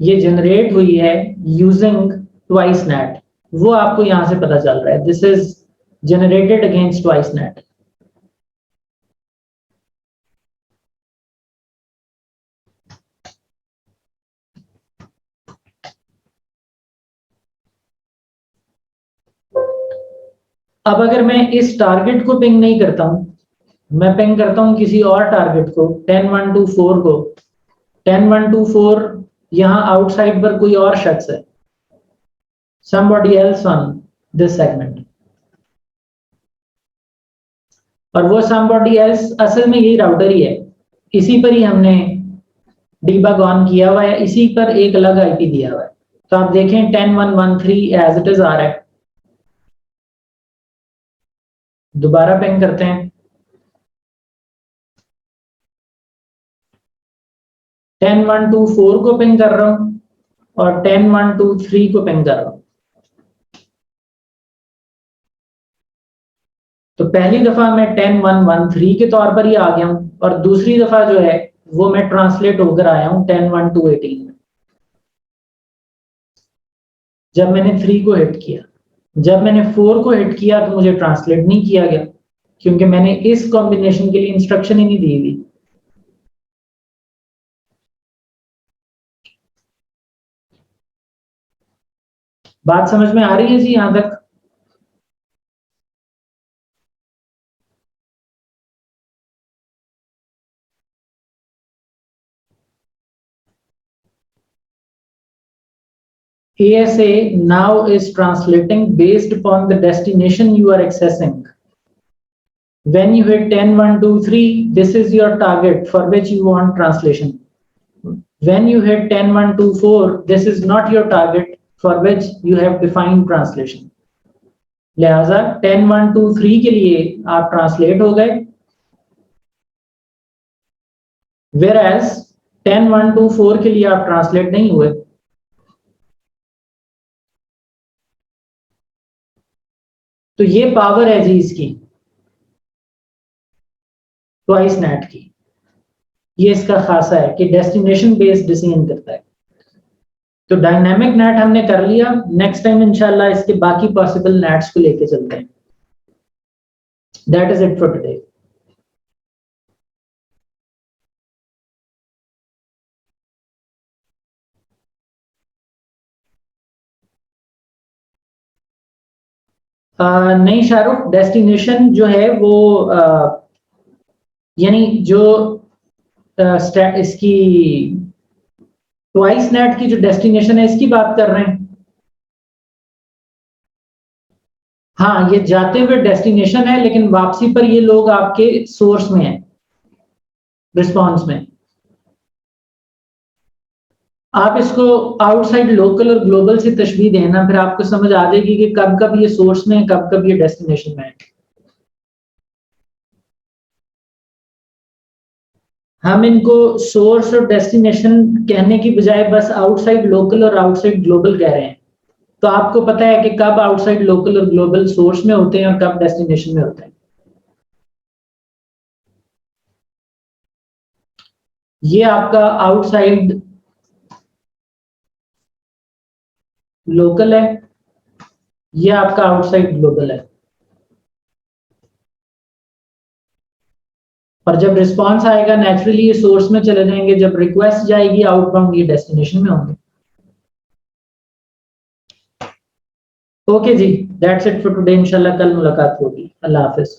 ये जनरेट हुई है यूजिंग ट्वाइस नेट, वो आपको यहां से पता चल रहा है, this is generated against twice net. अब अगर मैं इस टारगेट को पिंग नहीं करता हूं, मैं पिंग करता हूं किसी और टारगेट को 10-1-2-4 को, 10-1-2-4 यहां आउटसाइड पर कोई और शख्स है, somebody else on this segment, और वो somebody else असल में यही राउटर ही है, इसी पर ही हमने डीबग ऑन किया हुआ है, इसी पर एक अलग आईपी दिया हुआ है। तो आप देखें 10-1-1-3 एज इट इज आ रहा है, दोबारा पिंग करते हैं 10-1-2-4 को पिंग कर रहा हूं और 10-1-2-3 को पिंग कर रहा हूं। तो पहली दफा मैं 10-1-1-3 के तौर पर ही आ गया हूं, और दूसरी दफा जो है वो मैं ट्रांसलेट होकर आया हूं 10-1-2-18 में, जब मैंने 3 को हिट किया। जब मैंने 4 को हिट किया तो मुझे ट्रांसलेट नहीं किया गया, क्योंकि मैंने इस कॉम्बिनेशन के लिए इंस्ट्रक्शन ही नहीं दी हुई। बात समझ में आ रही है जी यहां तक? ASA now is translating based upon the destination you are accessing. When you hit 10-1-2-3, this is your target for which you want translation. When you hit 10-1-2-4, this is not your target for which you have defined translation. लिहाजा 10-1-2-3 के लिए आप translate हो गए, whereas 10-1-2-4 के लिए आप translate नहीं हुए। तो ये पावर है जी इसकी, ट्वाइस नेट की, ये इसका खासा है कि डेस्टिनेशन बेस्ड डिसीजन करता है। तो डायनामिक नेट हमने कर लिया, नेक्स्ट टाइम इंशाल्लाह इसके बाकी पॉसिबल नेट्स को लेके चलते हैं। That is it for today. नहीं शाहरुख, डेस्टिनेशन जो है वो यानी जो इसकी ट्वाइस नेट की जो डेस्टिनेशन है इसकी बात कर रहे हैं। हाँ, ये जाते हुए डेस्टिनेशन है, लेकिन वापसी पर ये लोग आपके सोर्स में है, रिस्पॉन्स में। आप इसको आउटसाइड लोकल और ग्लोबल से तशबीह देना, फिर आपको समझ आ जाएगी कि कब कब ये सोर्स में है, कब कब ये डेस्टिनेशन में है। हम इनको सोर्स और डेस्टिनेशन कहने की बजाय बस आउटसाइड लोकल और आउटसाइड ग्लोबल कह रहे हैं। तो आपको पता है कि कब आउटसाइड लोकल और ग्लोबल सोर्स में होते हैं और कब डेस्टिनेशन में होते हैं। ये आपका आउटसाइड लोकल है, ये आपका आउटसाइड ग्लोबल है, और जब रिस्पांस आएगा नेचुरली ये सोर्स में चले जाएंगे, जब रिक्वेस्ट जाएगी आउटबाउंड ये डेस्टिनेशन में होंगे। ओके जी, दैट्स इट फॉर टुडे। इंशाल्लाह कल मुलाकात होगी। अल्लाह हाफिज।